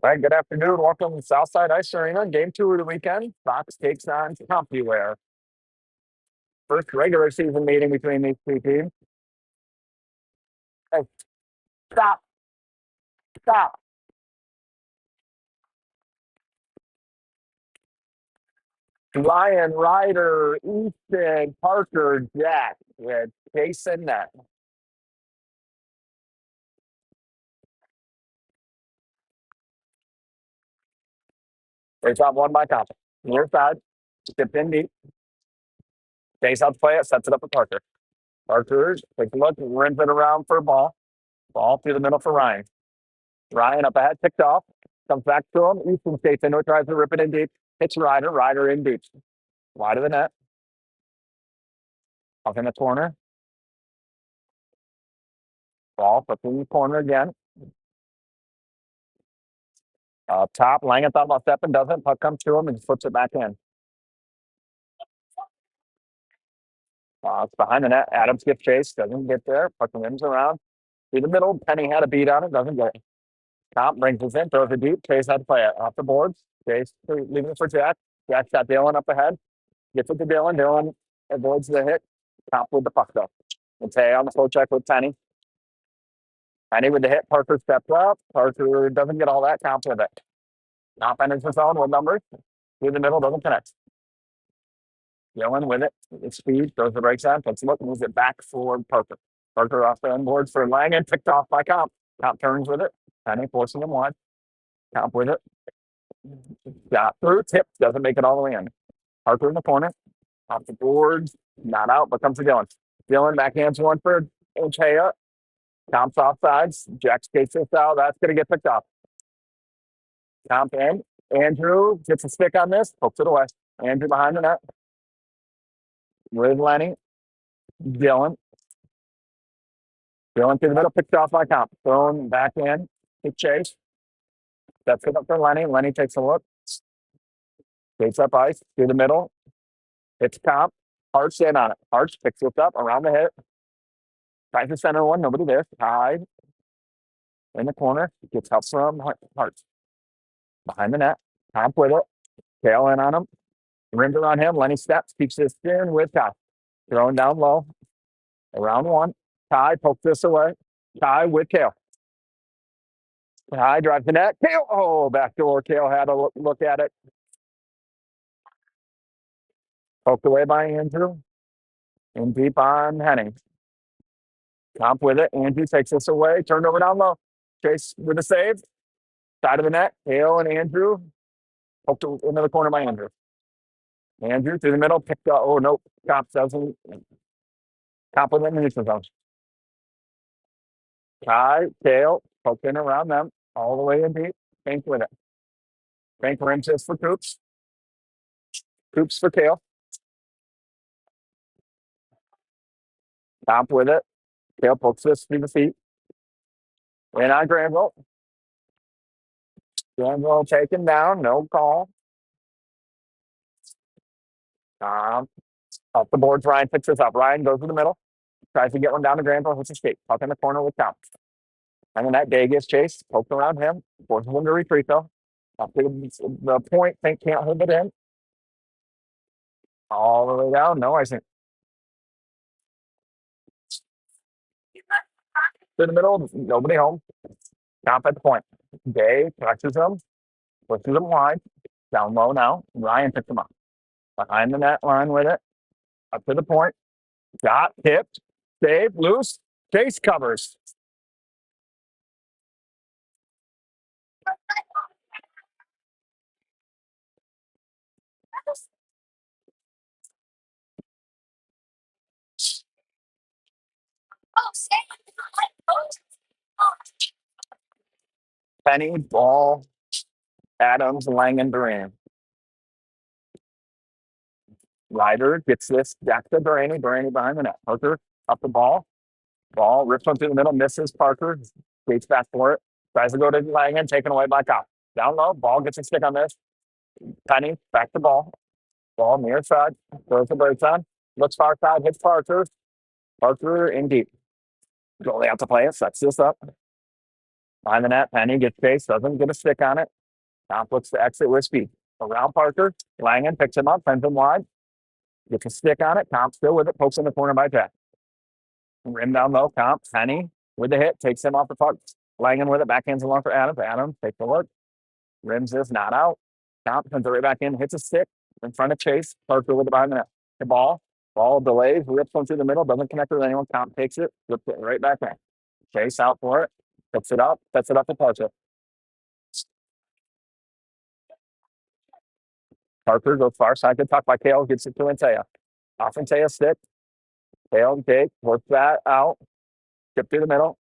All right, good afternoon. Welcome to Southside Ice Arena. Game two of the weekend. Fox takes on Compuware. First regular season meeting between these two teams. Hey, stop, stop. Ryan, Ryder, Easton, Parker, Jack with Jason net. It's on one by Comp. Near side, step in deep. Stays out to play it, sets it up for Parker. Parker takes a look, rims it around for a ball. Ball through the middle for Ryan. Ryan up ahead, picked off. Comes back to him. Easton stays into it, tries to rip it in deep. Hits Ryder. Ryder in deep. Wide of the net. Up in the corner. Ball up in the corner again. Up top, Langen thought about stepping, doesn't. Puck comes to him and flips it back in. It's behind the net. Adams gets chased, doesn't get there. Puck rims around. Through the middle, Penny had a beat on it, doesn't get it. Comp brings us in, throws it deep. Chase had to play it. Off the boards. Chase leaving it for Jack. Jack's got Dylan up ahead. Gets it to Dylan. Dylan avoids the hit. Comp with the puck though. Mateo on the full check with Penny. Penny with the hit. Parker steps up. Parker doesn't get all that. Comp with it. Comp enters the zone with numbers. Through the middle, doesn't connect. Dylan with it. It's speed. Throws the brakes on. Takes a look. Moves it back for Parker. Parker off the end boards for Langen. Picked off by Comp. Comp turns with it. Penny forcing him wide. Comp with it. Got through. Tip. Doesn't make it all the way in. Parker in the corner. Off the boards. Not out, but comes to Dylan. Dylan backhands one for Ochea. Comp's off sides. Jack skates this out. That's going to get picked off. Comp in. Andrew gets a stick on this. Pokes it away. Andrew behind the net. With Lenny. Dylan. Dylan through the middle. Picked off by Comp. Thrown back in. Kick chase. Sets it up for Lenny. Lenny takes a look. Skates up ice. Through the middle. Hits Comp. Arch in on it. Arch picks it up around the hit. Tries to center one. Nobody there. Tied. In the corner. Gets help from Hart. Behind the net. Comp with it. Tail in on him. Rims around him. Lenny steps. Keeps his steering with Ty. Throwing down low. Around one. Ty pokes this away. Ty with Kale. Ty drives the net. Kale. Oh, backdoor. Kale had a look at it. Poked away by Andrew. In deep on Henning. Comp with it. Andrew takes this away. Turned over down low. Chase with a save. Side of the net. Kale and Andrew. Poked into the corner by Andrew. Andrew through the middle. Picked up. Oh, nope. Comp doesn't. Comp with it in the neutral zone. Ty, Kale, poked in around them. All the way in deep. Bank with it. Bank rims this for Coops. Coops for Kale. Comp with it. Kale pokes this through the feet. And on Granville. Granville taken down. No call. Off the boards, Ryan picks this up. Ryan goes to the middle. Tries to get one down to Granville. Hits a skate. Puck in the corner with Comp. And then that day gets chased. Poked around him. Forces him to retreat though. Up to the point. Think can't hold it in. All the way down. No, I think. To the middle. Nobody home. Comp at the point. Day touches him. Pushes him wide. Down low now. Ryan picks him up. Behind the net line with it. Up to the point. Got tipped. Save. Loose. Chase covers. Penny, Ball, Adams, Langen, Duran. Ryder gets this back to Duraney. Duraney behind the net. Parker up the ball. Ball rips one through the middle, misses Parker. Skates back for it. Tries to go to Langen, taken away by Cop. Down low, ball gets a stick on this. Penny, back to ball. Ball near side. Throws the brakes on. Looks far side, hits Parker. Parker in deep. Goalie out to play it, sets this up. Behind the net, Penny gets chased, doesn't get a stick on it. Comp looks to exit with speed. Around Parker, Langen picks him up, sends him wide. Gets a stick on it. Comp still with it, pokes in the corner by Jack. Rim down low, Comp, Penny with the hit, takes him off the puck. Langen with it, backhands along for Adams. Adams takes a look. Rims this, not out. Comp sends it right back in, hits a stick in front of Chase. Parker with it behind the net. The ball delays, rips one through the middle, doesn't connect with anyone. Comp takes it, rips it right back in. Chase out for it, puts it up, sets it up to Parker. Parker goes far side, good tuck by Kale, gets it to Antea. Off Antea stick. Kale, take, works that out. Skip through the middle.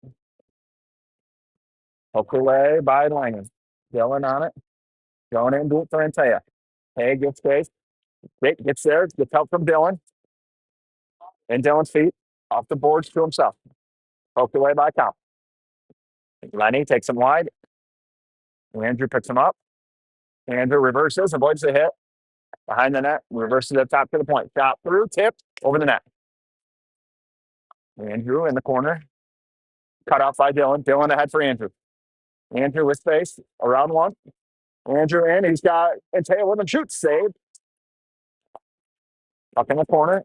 Hooked away by Langen. Dylan on it. Going in, do it for Antea. Hey, gets space. Jake gets there, gets help from Dylan. And Dylan's feet off the boards to himself. Poked away by Comp. Lenny takes him wide. Andrew picks him up. Andrew reverses, avoids the hit. Behind the net, reverses it top to the point. Shot through, tip, over the net. Andrew in the corner. Cut off by Dylan. Dylan ahead for Andrew. Andrew with space, around one. Andrew in, he's got Antea with him, shoots, save. Up in the corner.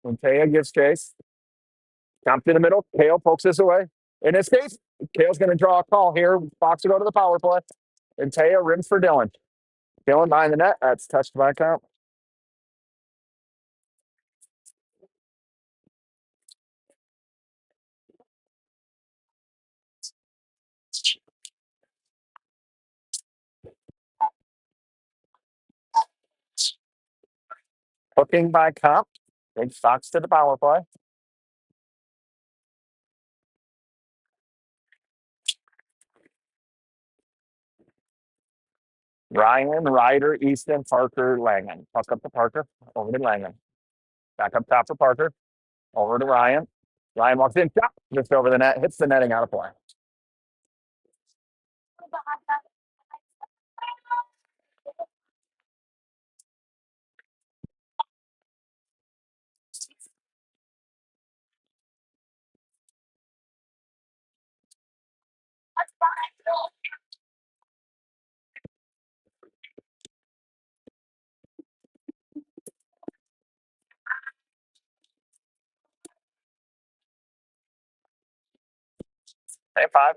Antea gives chase. Comp to the middle. Kale pokes this away. In this case, Kale's going to draw a call here. Fox to go to the power play. Antea rims for Dylan. Dylan behind the net. That's touched by Comp. Hooking by Comp. Big Fox to the power play. Ryan, Ryder, Easton, Parker, Langen. Puck up to Parker. Over to Langen. Back up top for Parker. Over to Ryan. Ryan walks in. Just over the net. Hits the netting out of play. Hey, 5.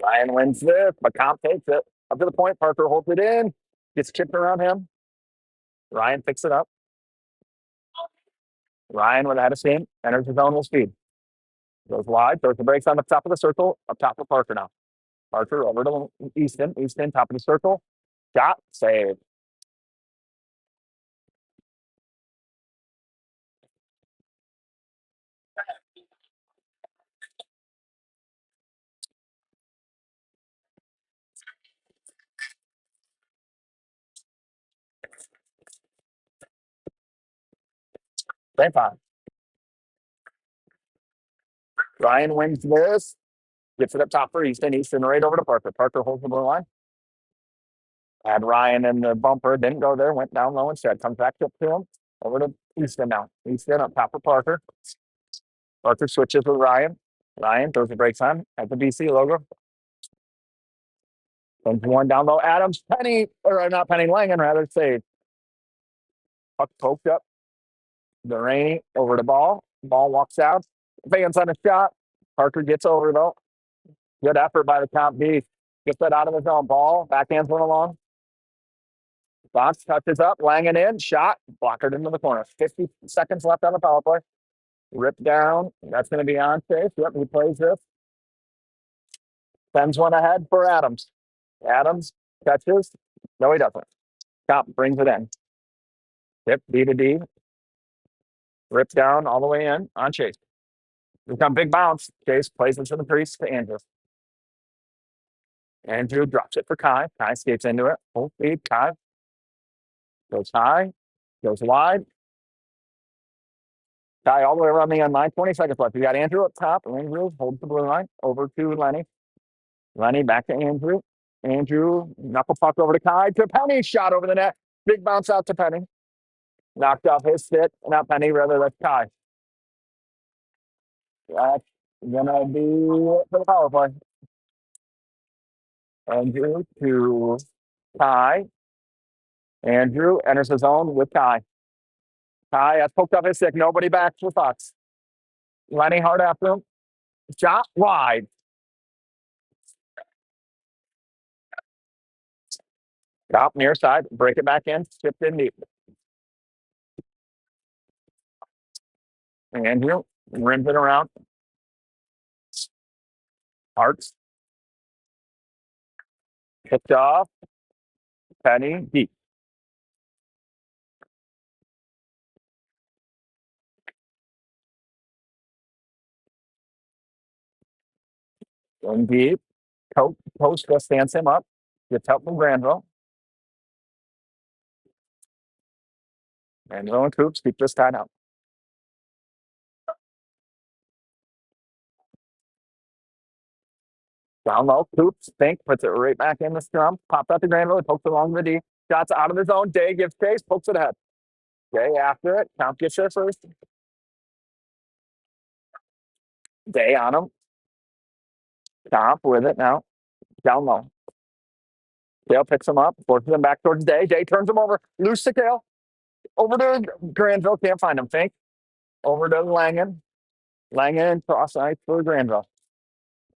Ryan wins this, but Comp takes it. Up to the point. Parker holds it in. Gets chipped around him. Ryan picks it up. Ryan with a head of steam. Enters his own with speed. Goes wide. Throws the brakes on the top of the circle. Up top for Parker now. Parker over to Easton. Easton, top of the circle. Shot. Save. Same 5. Ryan wins this. Gets it up top for Easton. Easton right over to Parker. Parker holds the blue line. Had Ryan in the bumper. Didn't go there. Went down low instead. Comes back up to him. Over to Easton now. Easton up top for Parker. Parker switches with Ryan. Ryan throws the brakes on at the BC logo. Sends one down low. Adams, Penny, or not Penny, Langen rather, save. Puck poked up. Delaney over the ball. Ball walks out. Fans on a shot. Parker gets over though. Good effort by the Comp B. Gets that out of his own ball. Backhands went along. Fox touches up. Langen in. Shot. Blockered into the corner. 50 seconds left on the power play. Rip down. That's going to be on safe. Yep, he plays this. Sends one ahead for Adams. Adams catches. No, he doesn't. Comp brings it in. Tip D to D. Rips down all the way in on Chase. Become big bounce. Chase plays into the crease to Andrew. Andrew drops it for Kai. Kai skates into it. Full speed. Kai goes high. Goes wide. Kai all the way around the end line. 20 seconds left. You got Andrew up top. Andrew holds the blue line. Over to Lenny. Lenny back to Andrew. Andrew knuckle puck over to Kai. To Penny. Shot over the net. Big bounce out to Penny. Knocked off his stick. Not Penny, rather that's Kai. That's gonna be for the power play. Andrew to Ty. Andrew enters the zone with Ty. Ty has poked up his stick. Nobody back for Fox. Lenny hard after him. Shot wide. Top near side. Break it back in. Shift in deep. Andrew rims it around. Hearts. Picked off. Penny deep. Going deep. Post just stands him up. Gets help from Granville. Granville and Coops keep this tied out. Down low. Coops. Think. Puts it right back in the scrum. Pops out to Granville. Pokes along the D. Shots out of his own. Day gives chase. Pokes it ahead. Day after it. Comp gets there first. Day on him. Comp with it now. Down low. Dale picks him up. Forces him back towards Day. Day turns him over. Loose to Dale. Over to Granville. Can't find him. Fink. Over to Langen. Langen cross ice for Granville.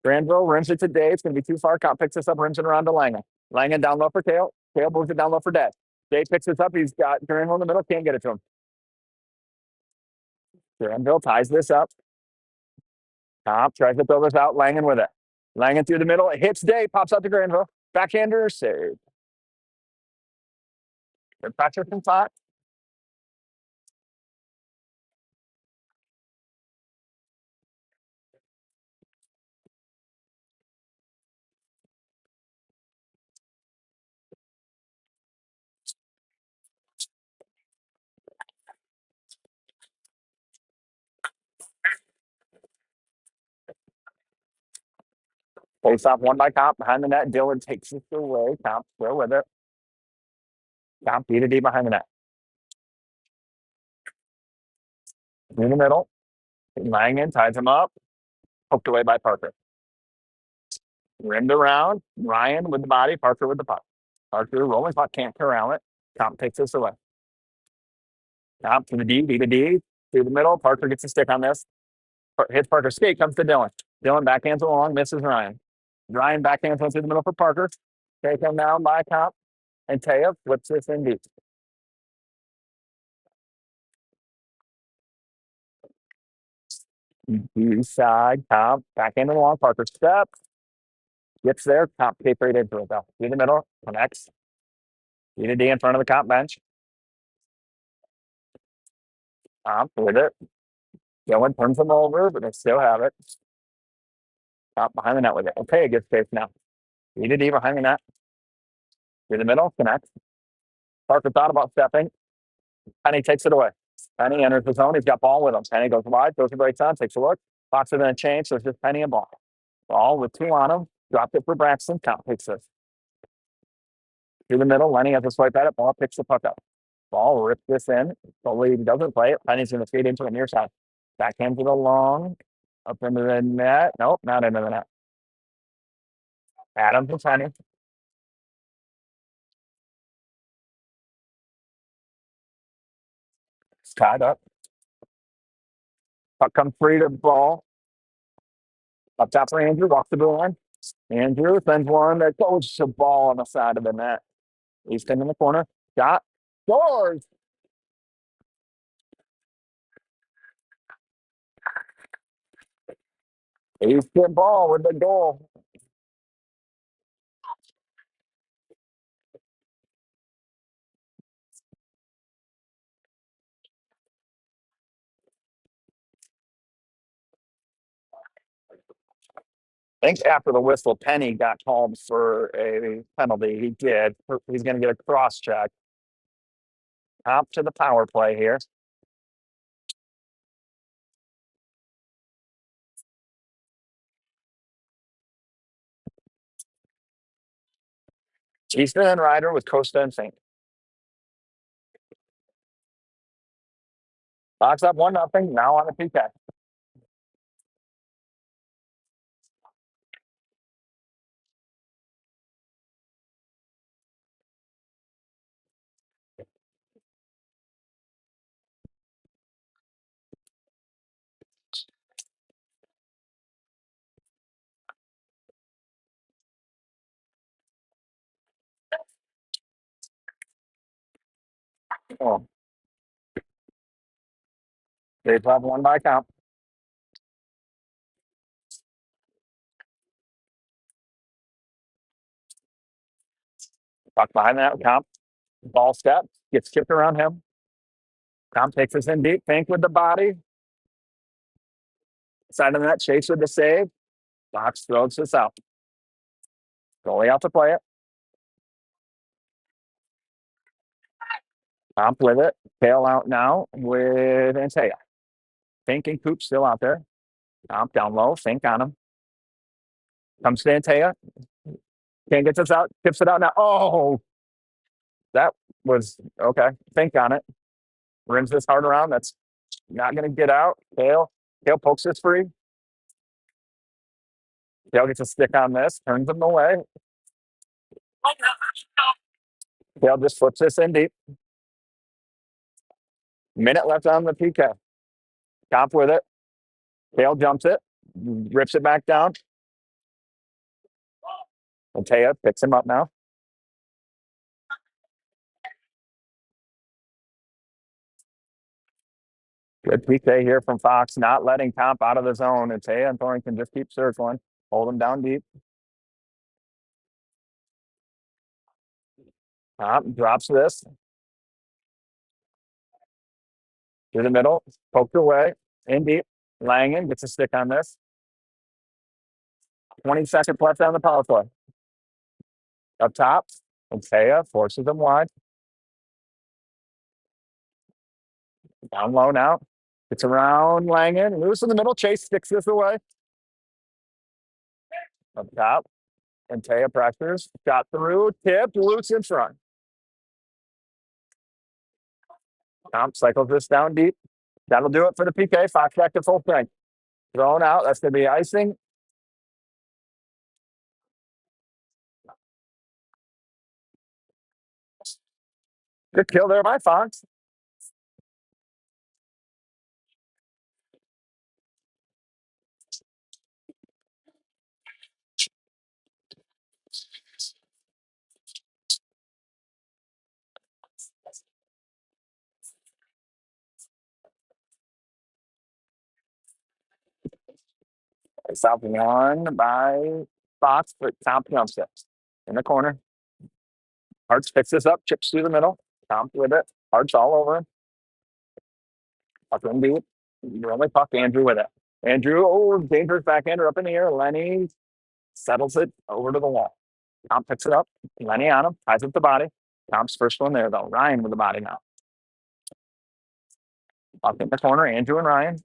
Granville rims it to Day. It's going to be too far. Comp picks this up. Rims it around to Langen. Langen down low for Kale. Kale moves it down low for Day. Day picks this up. He's got Granville in the middle. Can't get it to him. Granville ties this up. Comp tries to throw this out. Langen with it. Langen through the middle. It hits Day. Pops out to Granville. Backhander save. Good pressure from Fox. Face off one by Comp behind the net. Dylan takes it away. Comp still with it. Comp beat a D behind the net. In the middle. Langen ties him up. Poked away by Parker. Rimmed around. Ryan with the body. Parker with the puck. Parker rolling puck. Can't corral it. Comp takes this away. Comp to the D. Beat a D. Through the middle. Parker gets a stick on this. Hits Parker's skate. Comes to Dylan. Dylan backhands along. Misses Ryan. Ryan backhands one through the middle for Parker. Taken down by Comp. And Taya flips this in deep. East side, Comp, back in and along, Parker step. Gets there, Comp tape right into it though. Through the middle, connects. Beat a D in front of the Comp bench. Comp with it. Dylan turns him over, but they still have it. Comp behind the net with it. Okay, it gets safe now. Beat a D behind the net. Through the middle, connects. Parker thought about stepping. Penny takes it away. Penny enters the zone. He's got ball with him. Penny goes wide, goes to the right side, takes a look. Box it in a change, so it's just Penny and ball. Ball with two on him. Dropped it for Braxton. Comp takes this. Through the middle, Lenny has a swipe at it. Ball picks the puck up. Ball rips this in. The lead doesn't play it. Penny's going to skate into the near side. Backhand to the long. Up into the net. Nope, not into the net. Adams and Penny. It's tied up. Puck comes free to the ball. Up top for Andrew. Walks the blue line. Andrew sends one that goes to ball on the side of the net. He's in the corner. Shot. Scores. He's the ball with the goal. I think after the whistle, Penny got called for a penalty. He did. He's going to get a cross check. Up to the power play here. Easton and Ryder with Costa and Fink. Box up 1-0. Now on a PK. Oh, they have one by count. Tuck behind that count. Ball step. Gets kicked around him. Count takes us in deep. Fink with the body. Side of the net. Chase with the save. Fox throws this out. Goalie out to play it. Comp with it. Tail out now with Antea. Fink and Coop still out there. Comp down low. Fink on him. Comes to Antea. Can't get this out. Tips it out now. Oh, that was okay. Fink on it. Rims this hard around. That's not going to get out. Tail pokes this free. Tail gets a stick on this. Turns him away. Tail just flips this in deep. Minute left on the PK. Comp with it. Tail jumps it. Rips it back down. And Taya picks him up now. Good PK here from Fox, not letting Comp out of the zone. And Taya and Thornton just keep circling, hold him down deep. Comp drops this to the middle, poked away, in deep. Langen gets a stick on this. 20 seconds left on the power play. Up top, and Taya forces him wide. Down low now. It's around Langen. Loose in the middle. Chase sticks this away. Up top. And Taya pressures. Got through. Tipped. Loose in front. Comp cycles this down deep. That'll do it for the PK. Fox back to full strength. Thrown out. That's going to be icing. Good kill there by Fox. South one by Fox, but Comp jumps it in the corner. Hartz picks this up, chips through the middle. Comp with it. Hartz all over him. Puck in deep. Only puck. Andrew with it. Andrew, dangerous backhander up in the air. Lenny settles it over to the wall. Comp picks it up. Lenny on him. Ties up the body. Comp's first one there, though. Ryan with the body now. Up in the corner. Andrew and Ryan.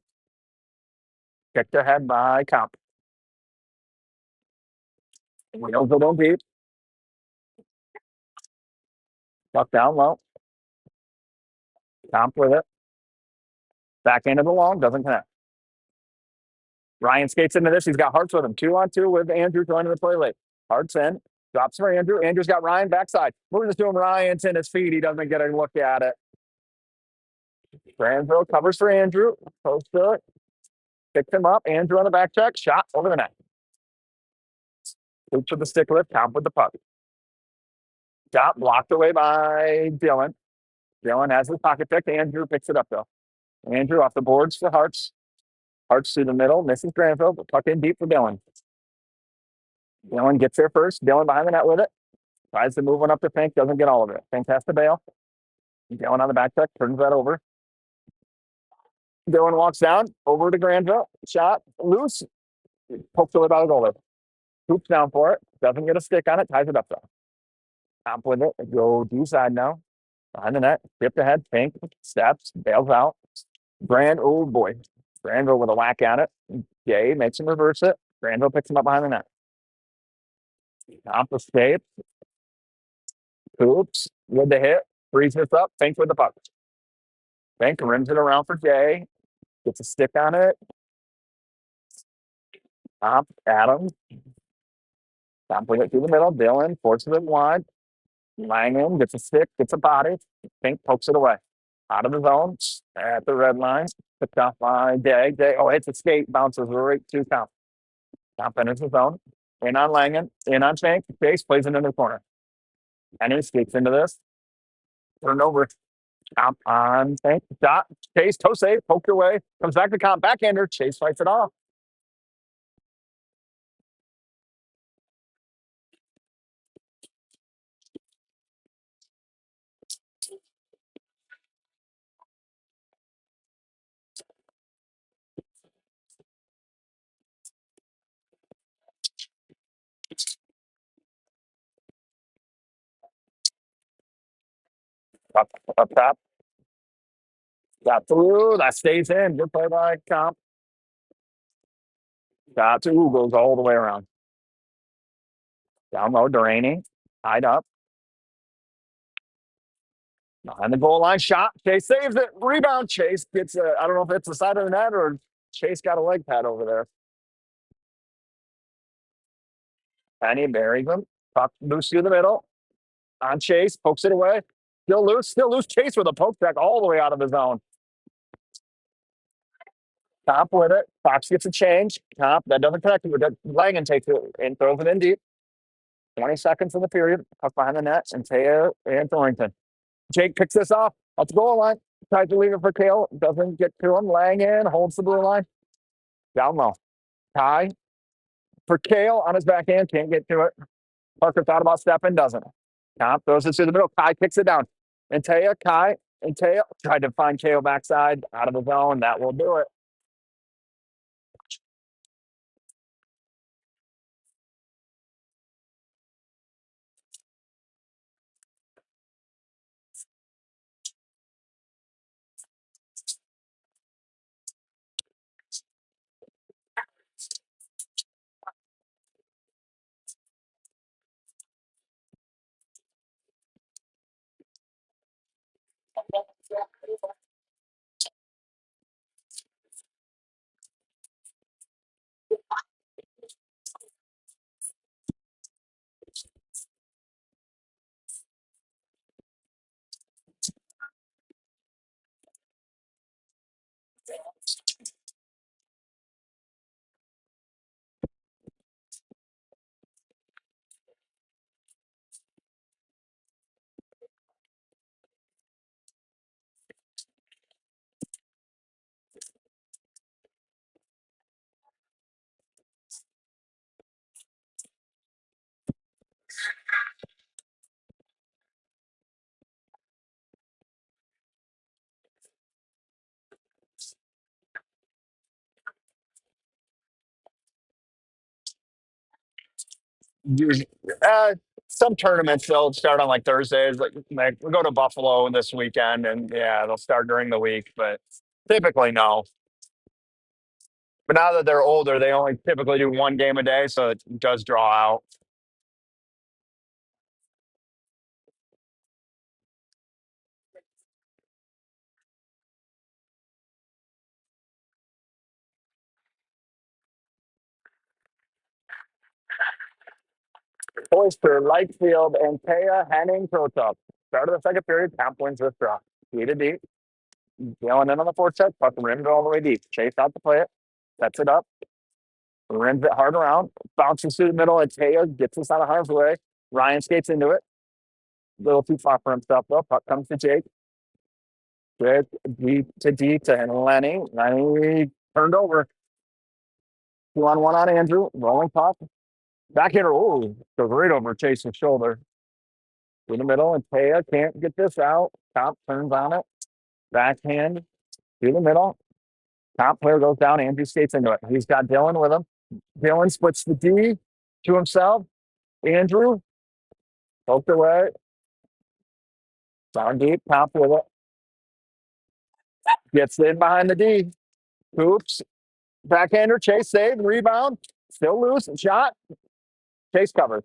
Kicked ahead by Comp. Wheels it in deep. Puck down low. Comp with it. Back end of the long. Doesn't connect. Ryan skates into this. He's got Hartz with him. 2-on-2 with Andrew joining the play late. Hartz in. Drops for Andrew. Andrew's got Ryan backside. Moves this to him. Ryan's in his feet. He doesn't get a look at it. Granville covers for Andrew. Post to it. Picks him up. Andrew on the back check. Shot over the net. Loop to the stick lift. Comp with the puck. Shot blocked away by Dylan. Dylan has his pocket pick. Andrew picks it up, though. Andrew off the boards for Hartz. Hartz through the middle. Misses Granville. But puck in deep for Dylan. Dylan gets there first. Dylan behind the net with it. Tries to move one up to Fink. Doesn't get all of it. Fink has to bail. Dylan on the back check. Turns that over. Dylan walks down. Over to Granville. Shot. Loose. Pokes it about a goalie. Hoops down for it. Doesn't get a stick on it. Ties it up, though. Comp with it. Go D side now. Behind the net. Tipped ahead. Fink. Steps. Bails out. Oh boy. Granville with a whack at it. Jay makes him reverse it. Granville picks him up behind the net. Comp escapes. Oops. With the hit. Frees this up. Fink with the puck. Fink rims it around for Jay. Gets a stick on it. Comp. Adams. Comp with it through the middle. Dylan forces it wide. Langham gets a stick. Gets a body. Fink pokes it away. Out of the zone. At the red line. Picked off by Jay. Hits a skate. Bounces right to Comp. Comp enters the zone. In on Langen. In on Fink. Chase plays it into the corner. And he skates into this. Turned over. Comp on tank. Dot. Chase. Toe save. Poke your way. Comes back to comp. Backhander. Chase fights it off. Up top. Got through. That stays in. Good play by comp. Got to. Goes all the way around. Down low. Duraney. Tied up. Behind the goal line. Shot. Chase saves it. Rebound. Chase gets a. I don't know if it's the side of the net or Chase got a leg pad over there. Penny buries him. Puck loose through the middle. On Chase. Pokes it away. Still loose. Still loose. Chase with a poke check all the way out of the zone. Top with it. Fox gets a change. Top. That doesn't connect with it. Langan takes it and throws it in deep. 20 seconds in the period. Puck behind the net. And Taya and Thornton. Jake picks this off. Up the goal line. Tries to leave it for Kale. Doesn't get to him. Langan holds the blue line. Down low. Ty for Kale on his backhand. Can't get to it. Parker thought about stepping. Doesn't. Comp throws it to the middle. Kai kicks it down. And Taya, Kai, and Taya tried to find Kale backside out of the zone. That will do it. Some tournaments they'll start on like Thursdays. Like we go to Buffalo this weekend, and yeah, they'll start during the week. But typically, no. But now that they're older, they only typically do one game a day, so it does draw out. Oyster, Lightfield, and Taya Henning Protop. Start of the second period, Camp wins this draw. Deep to deep. Going in on the forecheck, puck rimmed all the way deep. Chase out to play it. Sets it up. Rims it hard around. Bounces through the middle. And Taya gets us out of harm's way. Ryan skates into it. A little too far for himself, though. Puck comes to Jake. Good. Deep to Lenny. Lenny turned over. 2-on-1 on Andrew. Rolling puck. Back hitter. Oh, goes right over Chase's shoulder. In the middle, and Taya can't get this out. Top turns on it. Backhand through the middle. Top player goes down. Andrew skates into it. He's got Dylan with him. Dylan splits the D to himself. Andrew poked away. Down deep. Top with it. Gets in behind the D. Hoops. Backhander. Chase save. Rebound. Still loose. Shot. Chase covers.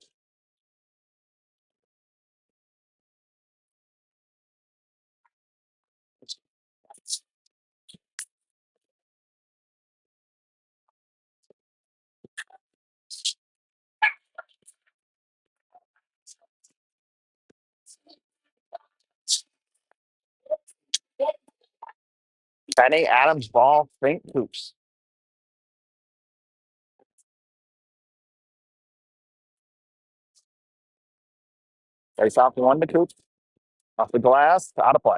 Penny Adams ball. Fink hoops. Face off one to Coops. Off the glass. Out of play.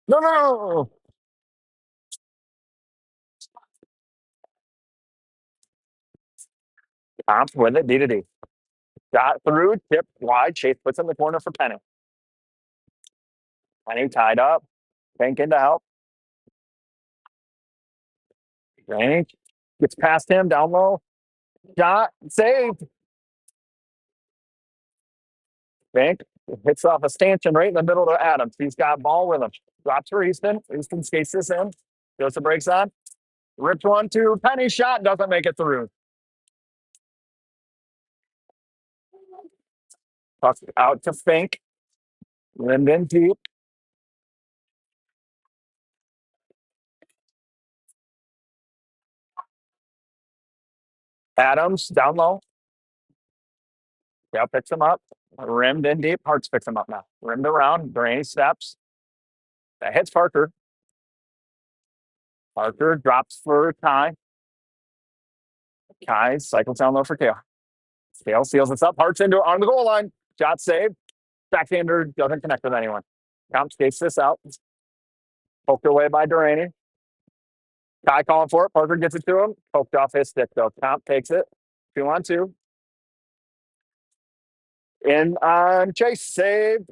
No, no, no. Comp with it, D to D. Got through, tip wide. Chase puts in the corner for Penny. Penny tied up. Bank in to help. Bank gets past him down low. Shot saved. Bank hits off a stanchion right in the middle to Adams. He's got ball with him. Drops for Easton. Easton skates this in. Goes the brakes on. Rips one, two. Penny shot. Doesn't make it through. Puck out to Fink. Linden deep. Adams down low. Yeah, picks him up. Rimmed in deep. Hart's picks him up now. Rimmed around. Duraney steps. That hits Parker. Parker drops for Kai. Kai cycles down low for Kale. Kale seals this up. Hart's into on the goal line. Shot saved. Backhander doesn't connect with anyone. Comp skates this out. Poked away by Duraney. Kai calling for it. Parker gets it to him. Poked off his stick though. Comp takes it. 2-on-2. In on Chase. Saved.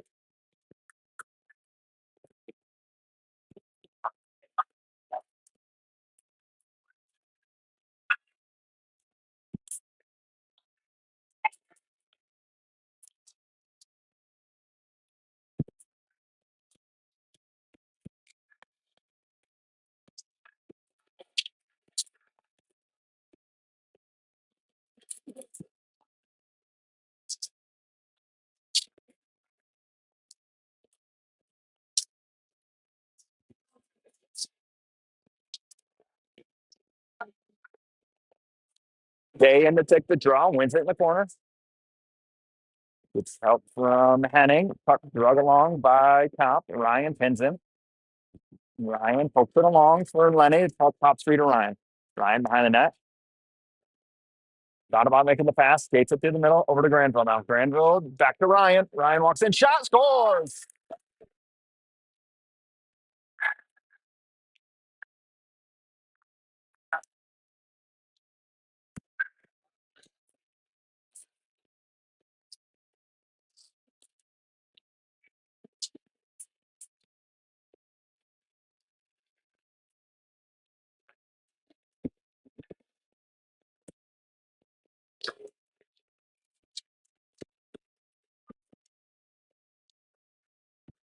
Day in to take the draw. Wins it in the corner. Gets help from Henning. Puck drug along by Comp. Ryan pins him. Ryan pokes it along for Lenny. Puck pops free to Ryan. Ryan behind the net. Thought about making the pass. Skates it through the middle. Over to Granville now. Granville back to Ryan. Ryan walks in. Shot scores.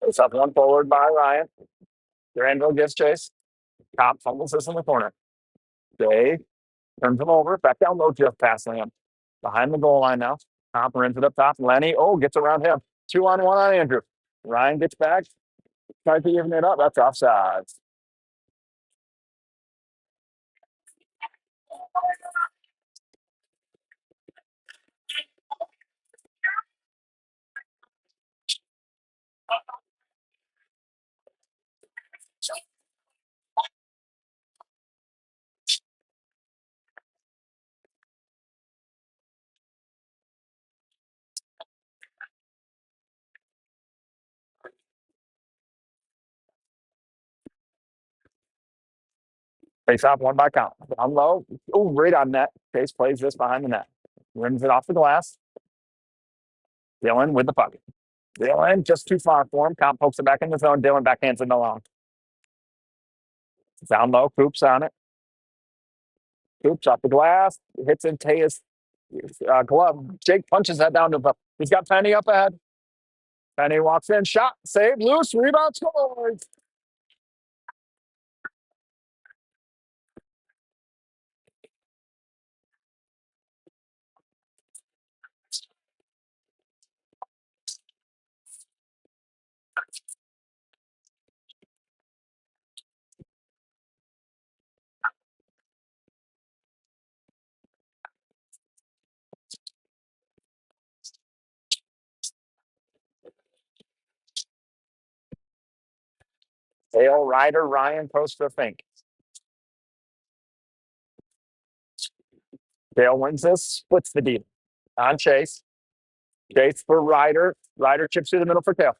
It's up one forward by Ryan. Granville gives chase. Comp fumbles this in the corner. Day turns him over. Back down low, just passing him. Behind the goal line now. Comp runs it up top. Lenny, gets around him. 2-on-1 on Andrew. Ryan gets back. Tries to even it up. That's offside. Face off one by count. Down low. Oh, right on net. Chase plays this behind the net. Rims it off the glass. Dylan with the puck. Dylan just too far for him. Comp pokes it back in the zone. Dylan backhands it along. Down low. Coops on it. Coops off the glass. Hits in Taya's glove. Jake punches that down to the. He's got Penny up ahead. Penny walks in. Shot. Save. Loose. Rebound. Scores. Dale Ryder. Ryan post for Fink. Dale wins this. Splits the deal. On Chase. Chase for Ryder. Ryder chips through the middle for Tail.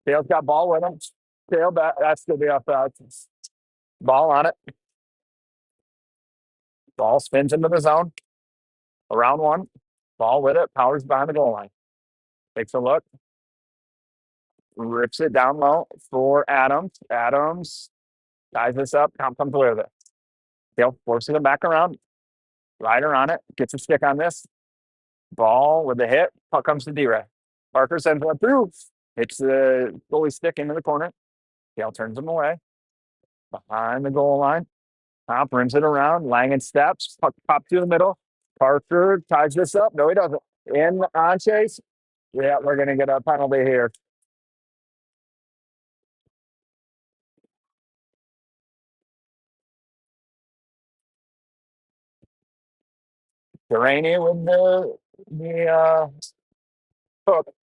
Tail's got ball with him. Tail back. That's going to be off balance. Ball on it. Ball spins into the zone. Around one. Ball with it. Powers behind the goal line. Takes a look. Rips it down low for Adams. Adams ties this up. Comp comes away with it. Tail forces it back around. Rider on it. Gets a stick on this. Ball with a hit. Puck comes to D-Ray. Parker sends one through. Hits the goalie stick into the corner. Tail turns him away. Behind the goal line. Comp rims it around. Langen steps. Puck pop to the middle. Parker ties this up. No, he doesn't. In on chase. Yeah, we're going to get a penalty here. Delaney with the hook.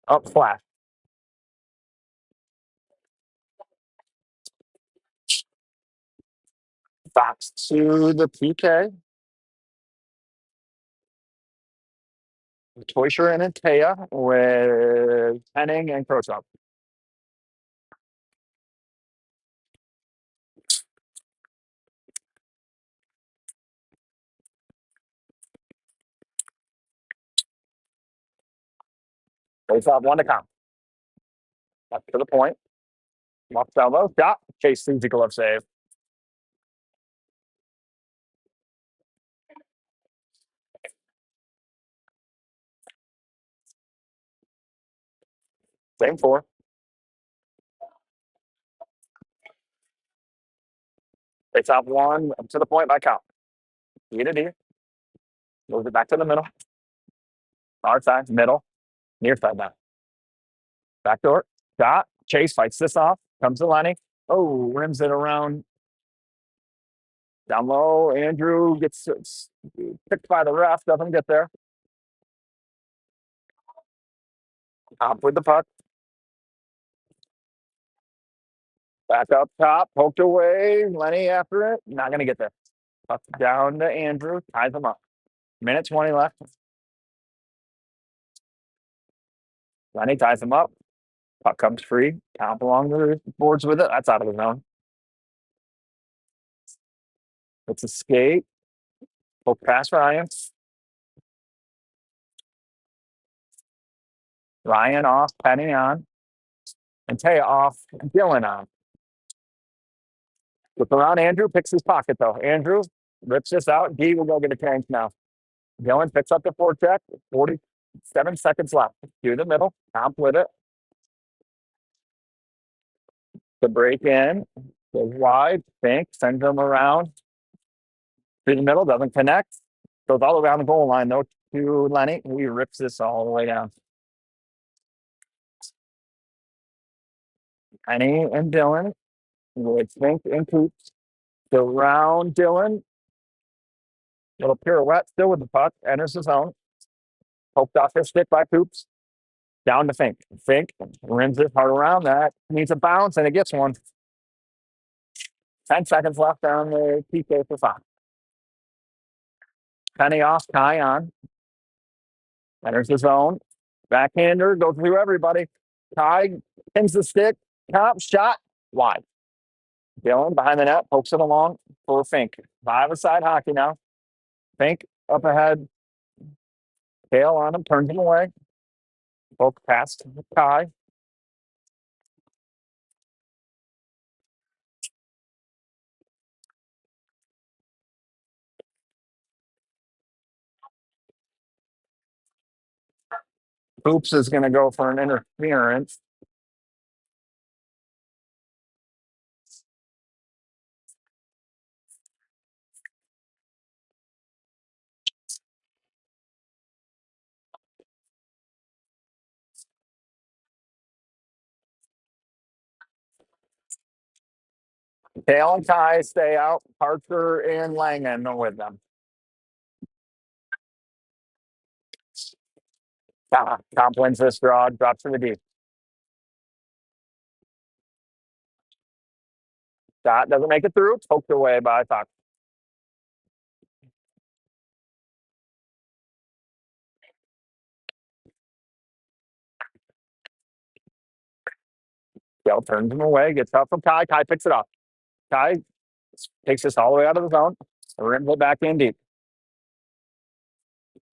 Up flat. Back to the PK. Toysher and Antea with Henning and Krosov. Face off one to count. Up to the point. Marcelo, shot. Chase seems to glove save. Same four. Face off one up to the point by count. D to D. Moves it back to the middle. Our side, middle. Near side now. Back door. Shot. Chase fights this off. Comes to Lenny. Oh, rims it around. Down low. Andrew gets picked by the ref. Doesn't get there. Up with the puck. Back up top. Poked away. Lenny after it. Not going to get there. Puck down to Andrew. Ties him up. Minute 20 left. Lenny ties him up. Puck comes free. Comp along the boards with it. That's out of the zone. It's a skate. Poke past Ryan. Ryan off. Penny on. And Taya off. Dylan on. Look around. Andrew picks his pocket though. Andrew rips this out. D will go get a tank now. Dylan picks up the forecheck. 47 seconds left. To the middle. Comp with it. The break in. Goes wide. Fink. Sends him around. Through the middle. Doesn't connect. Goes all the way down the goal line though to Lenny. He rips this all the way down. Penny and Dylan with Fink and Coops. Around Dylan. Little pirouette still with the puck. Enters the zone. Poked off his stick by Coops. Down to Fink. Fink rims it hard around that. Needs a bounce and it gets one. 10 seconds left on the PK for Fox. Penny off, Kai on. Enters the zone. Backhander goes through everybody. Kai pins the stick. Top shot. Wide. Dylan behind the net. Pokes it along for Fink. 5-a-side hockey now. Fink up ahead. Tail on him. Turns him away. Poke past Kai. Hoops is going to go for an interference. Tail and Kai stay out. Parker and Langen are with them. Comp wins this draw. Drops to the deep. Shot doesn't make it through. Poked away by Fox. Kale turns him away, gets out from Kai. Kai picks it up. Kai takes this all the way out of the zone. Rims it back in deep.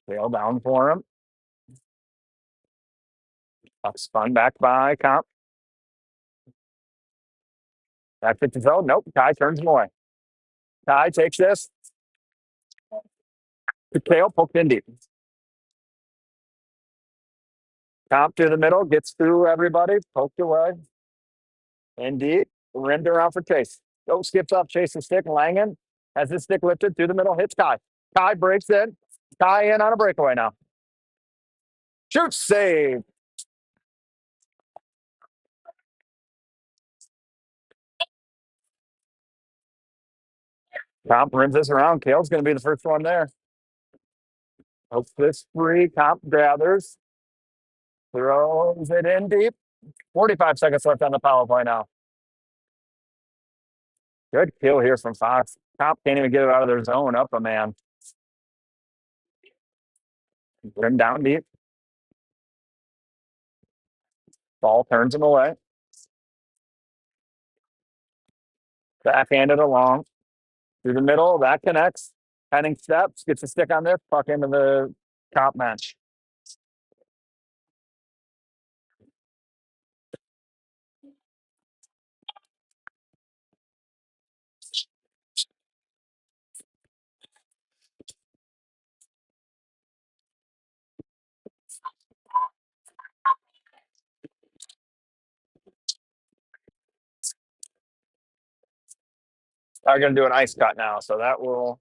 Kale down for him. Up spun back by Comp. Back to the zone. Nope. Kai turns him away. Kai takes this. Kale poked in deep. Comp to the middle, gets through everybody, poked away. Indeed. Rimmed around for Chase. Go skips up, Chase the stick. Langan has his stick lifted through the middle, hits Kai. Kai breaks in. Kai in on a breakaway now. Shoot, save. Comp rims this around. Kale's going to be the first one there. Hopes this free. Comp gathers. Throws it in deep. 45 seconds left on the power play now. Good kill here from Fox. Comp can't even get it out of their zone. Up a man. Rim down deep. Ball turns him away. Backhanded along. Through the middle. That connects. Heading steps. Gets a stick on this. Puck into the Comp bench. They're going to do an ice cut now. So that will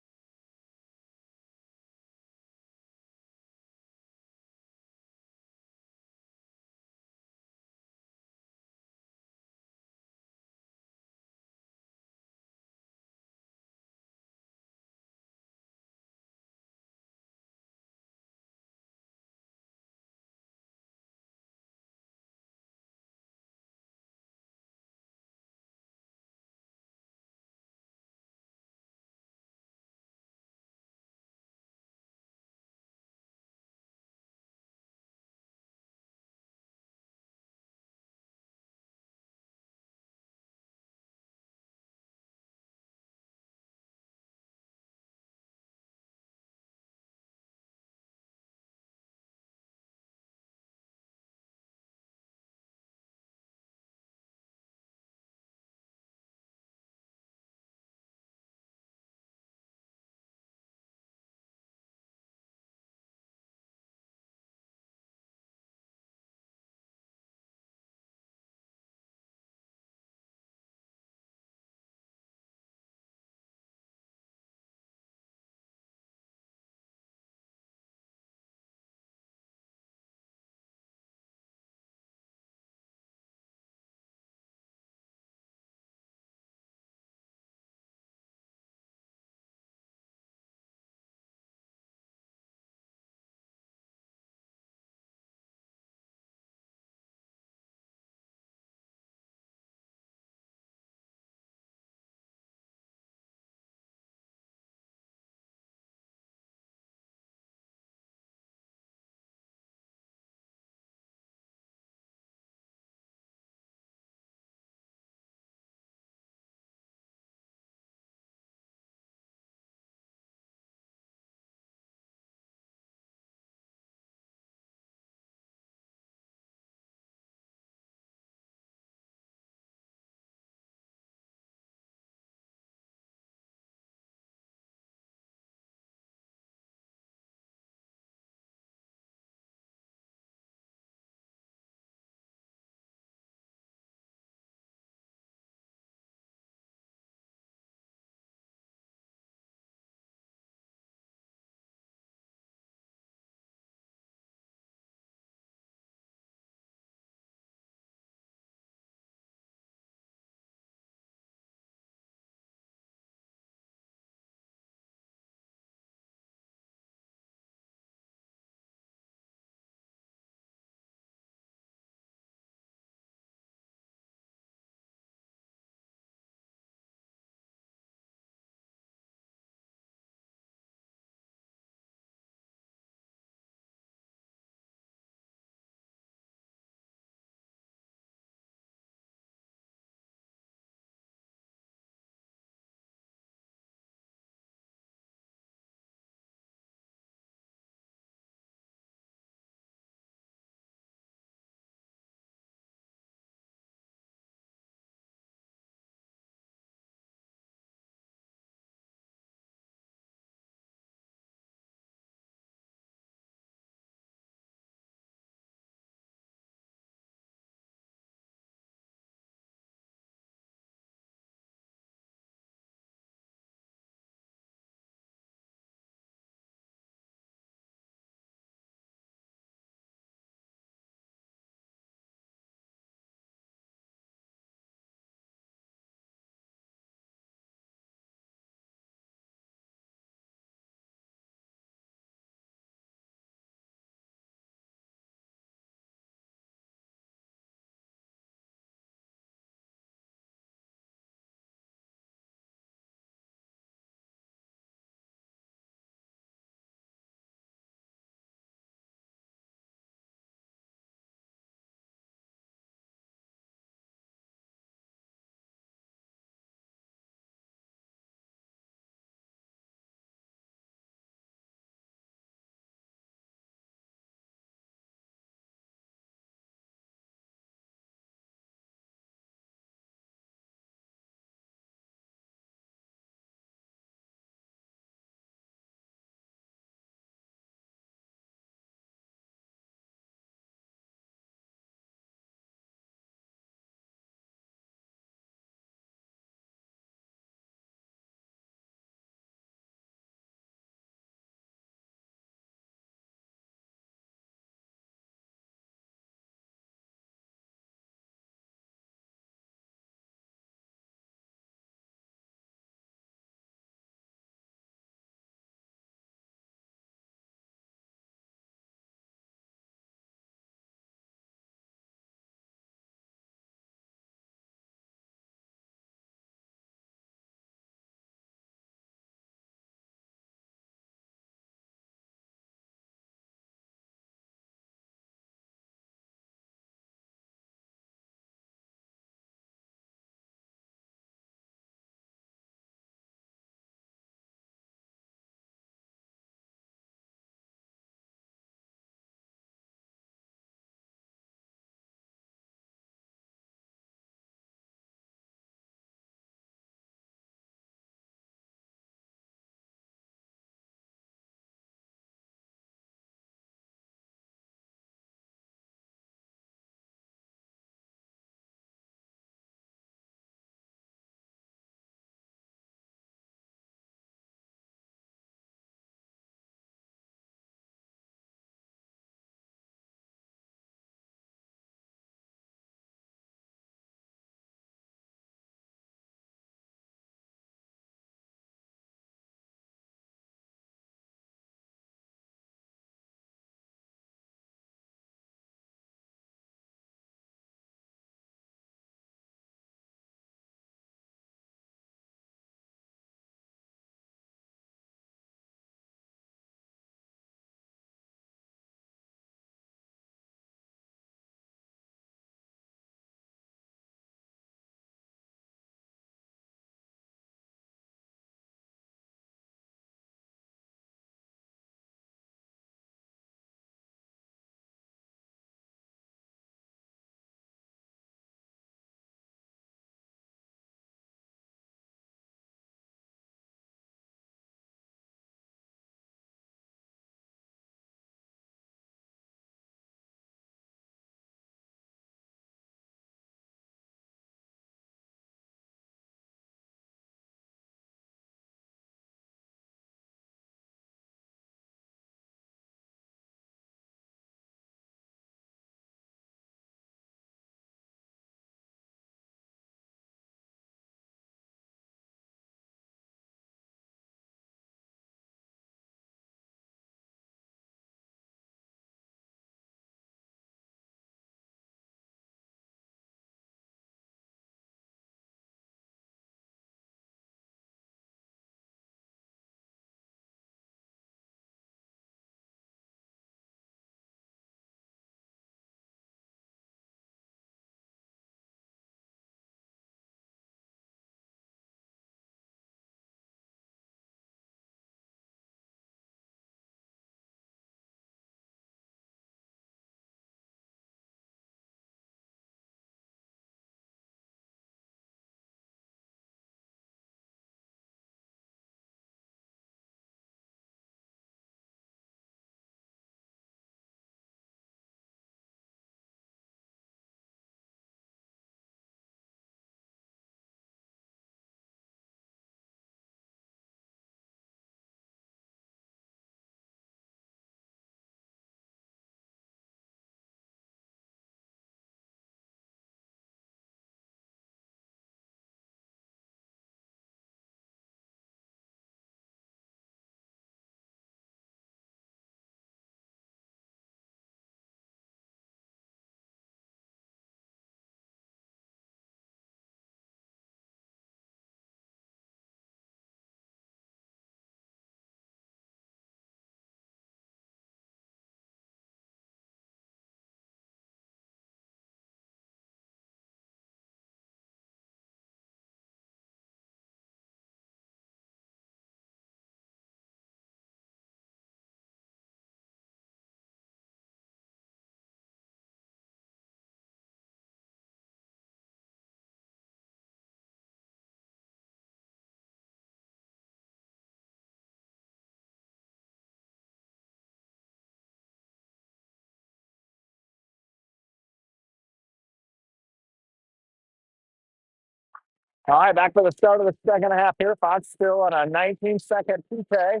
All right, back for the start of the second half here. Fox still on a 19-second PK.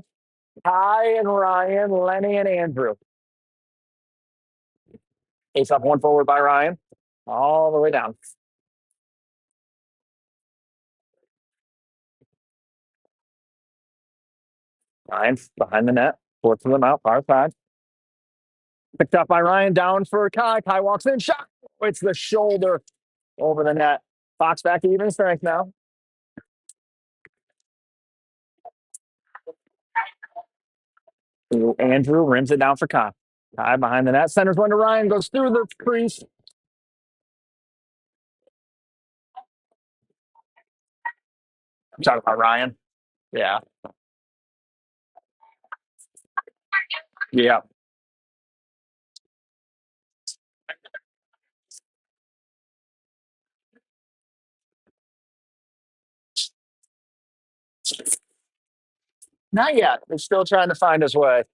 Ty and Ryan, Lenny and Andrew. Ace up one forward by Ryan. All the way down. Ryan behind the net. Forces them out, far side. Picked up by Ryan, down for Kai. Kai walks in, shot. It's the shoulder over the net. Fox back to even strength now. Andrew rims it down for Kai. Kai behind the net. Centers one to Ryan. Goes through the crease. Talking about Ryan. Yeah. Yeah. Not yet. He's still trying to find his way.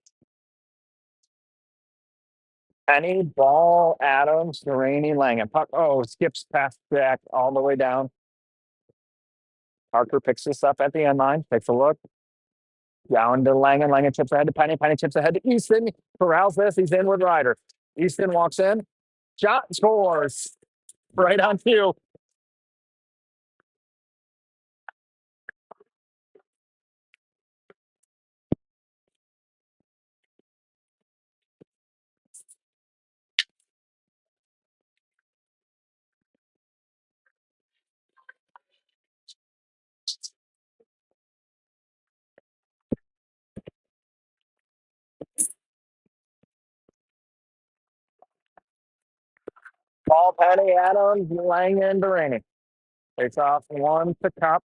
Penny, Ball, Adams, Duraney, Langen. Puck, skips past Jack all the way down. Parker picks this up at the end line. Takes a look. Down to Langen. Langen chips ahead to Penny. Penny chips ahead to Easton. Corrals this. He's in with Ryder. Easton walks in. Shot scores. Right on cue. Ball, Penny, Adams, Langen, Duraney. Takes off one to Cup.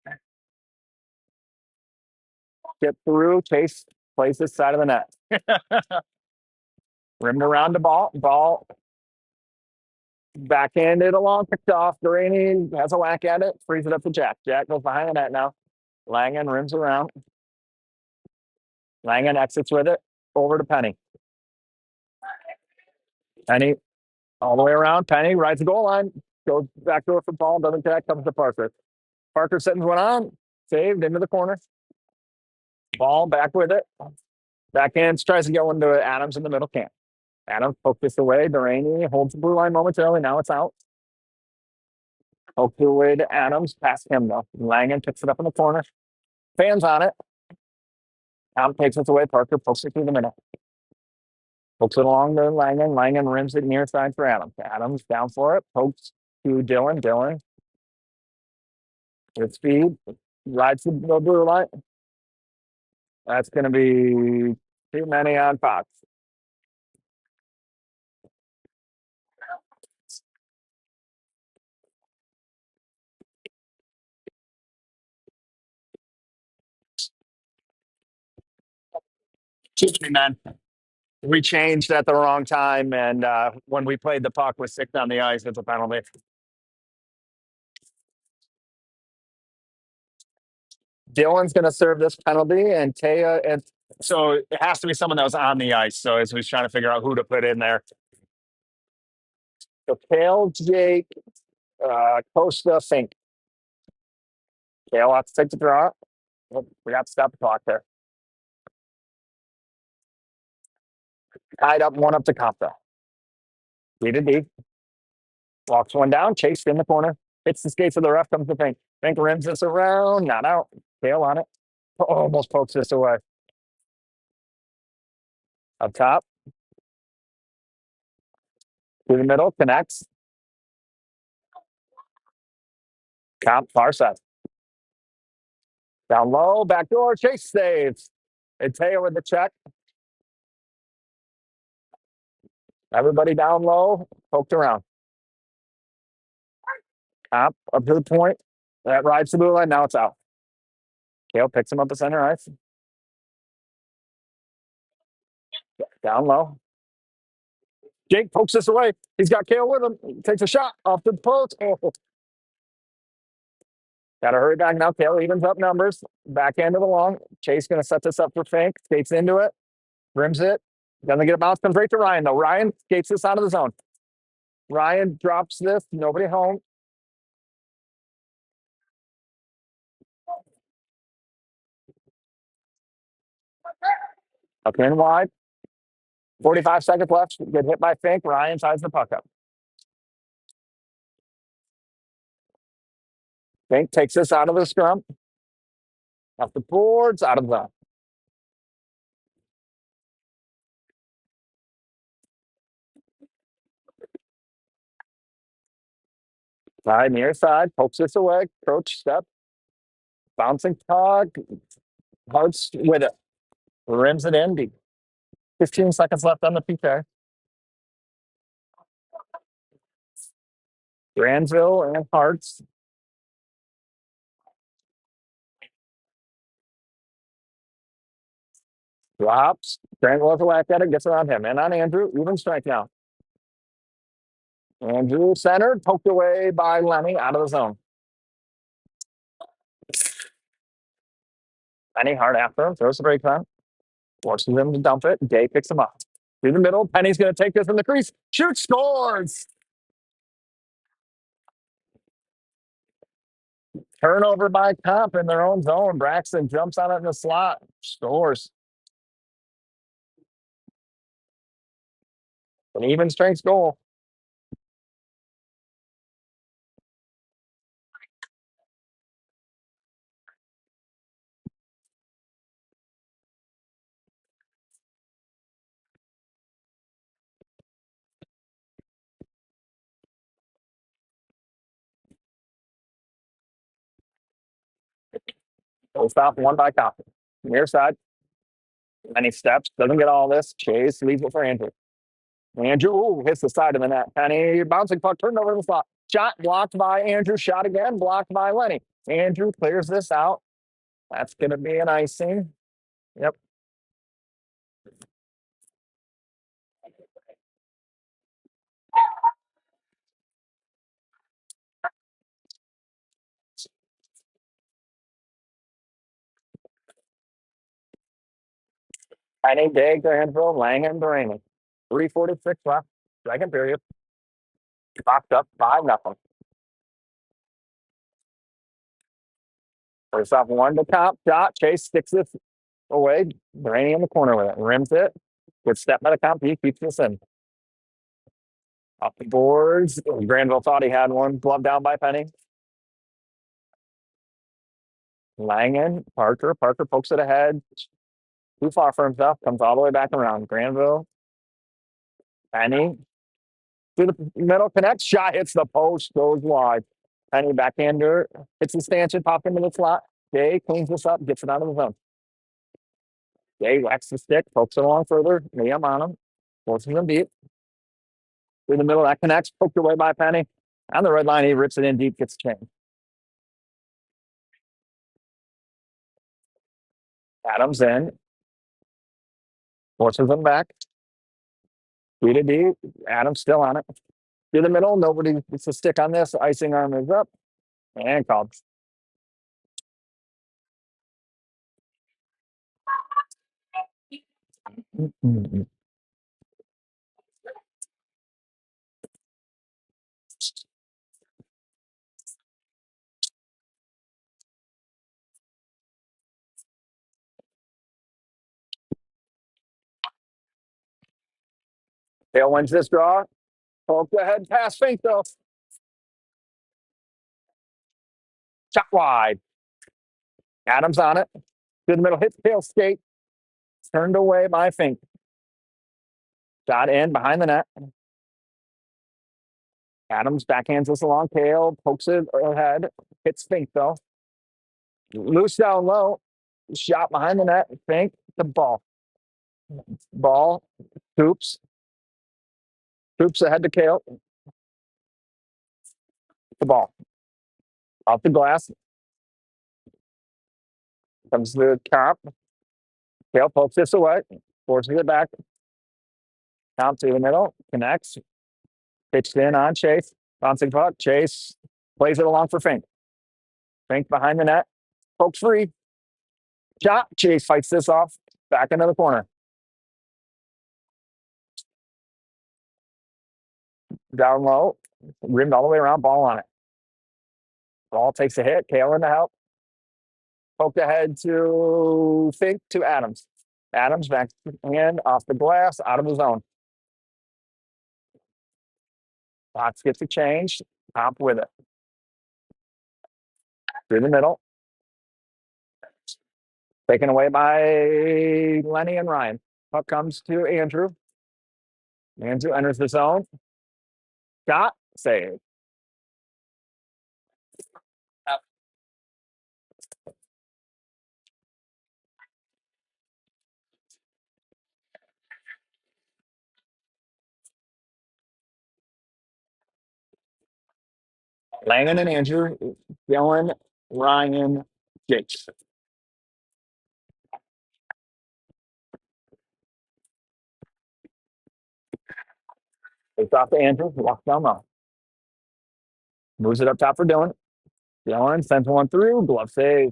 Get through. Chase plays this side of the net. Rimmed around the ball. Ball backhanded along, picked off. Duraney has a whack at it. Frees it up to Jack. Jack goes behind the net now. Langen rims around. Langen exits with it. Over to Penny. Penny all the way around. Penny rides the goal line. Goes back door for ball. Doesn't connect. Comes to Parker. Parker sends one on. Saved into the corner. Ball back with it. Backhands tries to go into Adams in the middle. Can't. Adams pokes this away. Duraney holds the blue line momentarily. Now it's out. Pokes it away to Adams. Past him though. Langen picks it up in the corner. Fans on it. Tom takes it away. Parker pokes it through the middle. Pokes it along to Langen. Langen rims it near side for Adams. Adams down for it. Pokes to Dylan. Dylan with speed. Rides the blue line. That's going to be too many on Fox. Excuse me, man. We changed at the wrong time, and when we played the puck with 6 on the ice, it's a penalty. Dylan's going to serve this penalty, and Taya, and so it has to be someone that was on the ice. So as he's trying to figure out who to put in there. So Kale, Jake, Costa, Fink. Kale has to take the draw. Oh, we got to stop the clock there. Tied up, one up to Costa. D to D. Walks one down, chased in the corner. Hits the skates of the ref, comes to Fink. Fink rims this around, not out. Kale on it. Almost pokes this away. Up top. Through the middle, connects. Comp, far side. Down low, back door, chase saves. And Taya with the check. Everybody down low, poked around. Comp, up to the point. That rides the blue line, now it's out. Kale picks him up the center ice. Down low. Jake pokes this away. He's got Kale with him. Takes a shot off the post. Oh. Got to hurry back now. Kale evens up numbers. Backhand of the long. Chase going to set this up for Fink. Skates into it. Rims it. Doesn't get a bounce. Comes right to Ryan, though. Ryan skates this out of the zone. Ryan drops this. Nobody home. Up in wide. 45 seconds left. Get hit by Fink. Ryan ties the puck up. Fink takes this out of the scrum. Off the boards, out of the. Side, near side, pokes this away. Coach step. Bouncing puck. Hearts with it. Rims it in deep. 15 seconds left on the PK. Granville and Hearts. Drops. Granville has a whack at it. Gets around him. And on Andrew. Even strike now. Andrew centered. Poked away by Lenny out of the zone. Lenny hard after him. Throws the break on. Forces him to dump it. Day picks him up. Through the middle. Penny's going to take this from the crease. Shoot, scores. Turnover by Comp in their own zone. Braxton jumps on it in the slot. Scores. An even strength goal. Full stop, one by Comp. Near side. And he steps, doesn't get all this. Chase leaves it for Andrew. Andrew hits the side of the net. Penny bouncing puck, turned over in the slot. Shot blocked by Andrew. Shot again, blocked by Lenny. Andrew clears this out. That's going to be an icing. Yep. Penny, Day, Granville, Langham, Duraney. 3:46 left. Second period. Locked up 5-0. First off, one to Comp. Shot. Chase sticks this away. Duraney in the corner with it. Rims it. Good step by the Comp. He keeps this in. Off the boards. Granville thought he had one. Gloved down by Penny. Langen, Parker. Parker pokes it ahead. Too far for himself. Comes all the way back around. Granville. Penny. To the middle. Connects. Shot hits the post. Goes wide. Penny backhander. Hits the stanchion. Pop into the slot. Day cleans this up. Gets it out of the zone. Day whacks the stick. Pokes it along further. Liam on him. Forces him deep. Through the middle. That connects. Poked away by Penny. On the red line. He rips it in deep. Gets chained. Adams in. Forces him back. B to D. Adams still on it. Through the middle. Nobody gets a stick on this. Icing arm is up. And called. Hale wins this draw. Poke ahead pass Fink though. Shot wide. Adams on it. To the middle. Hits tail skate. Turned away by Fink. Shot in behind the net. Adams backhands this along. Kale pokes it ahead. Hits Fink though. Loose down low. Shot behind the net. Fink the ball. Ball. Hoops. Hoops ahead to Kale. The ball. Off the glass. Comes the Comp. Kale pokes this away. Forces it back. Comp to the middle. Connects. Pitched in on Chase. Bouncing puck. Chase plays it along for Fink. Fink behind the net. Pokes free. Shot. Chase fights this off. Back into the corner. Down low. Rimmed all the way around. Ball on it. Ball takes a hit. Kale in to help. Poked ahead to Fink to Adams. Adams back in off the glass, out of the zone. Fox gets a change. Top with it. Through the middle. Taken away by Lenny and Ryan. Puck comes to Andrew. Andrew enters the zone. Shot. Save. Langan and Andrew. Dylan, Ryan, Jake. It's off to Andrew. Walks down low. Moves it up top for Dylan. Dylan sends one through. Glove save.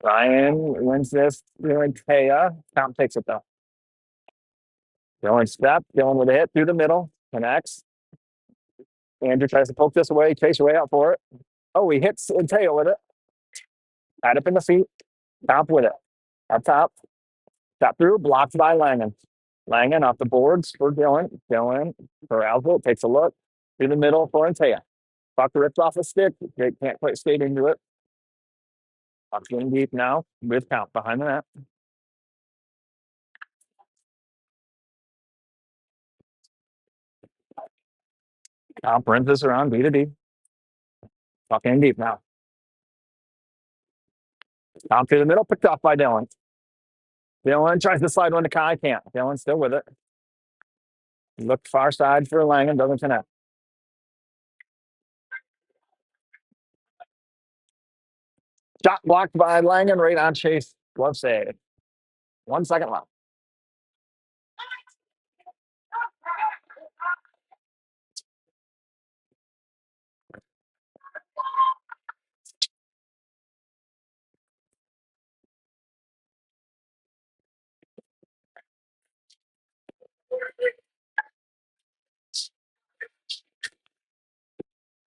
Ryan wins this. Dylan Taya. Count takes it though. Dylan step. Dylan with a hit through the middle. Connects. Andrew tries to poke this away. Takes away out for it. Oh, he hits Taya with it. Tied up in the feet. Top with it. Up top. Shot through. Blocked by Langan. Langan off the boards for Dylan. Dylan for Alvo. Takes a look. Through the middle for Taya. Puck ripped off a stick. They can't quite skate into it. Puck's getting deep now with count behind the net. Count brings this around B to D. Puck in deep now. Count through the middle, picked off by Dylan. Dylan tries to slide one to Kai, can't. Dylan still with it. Looked far side for Langan, doesn't connect. Shot blocked by Langan, right on Chase. Glove save. 1 second left.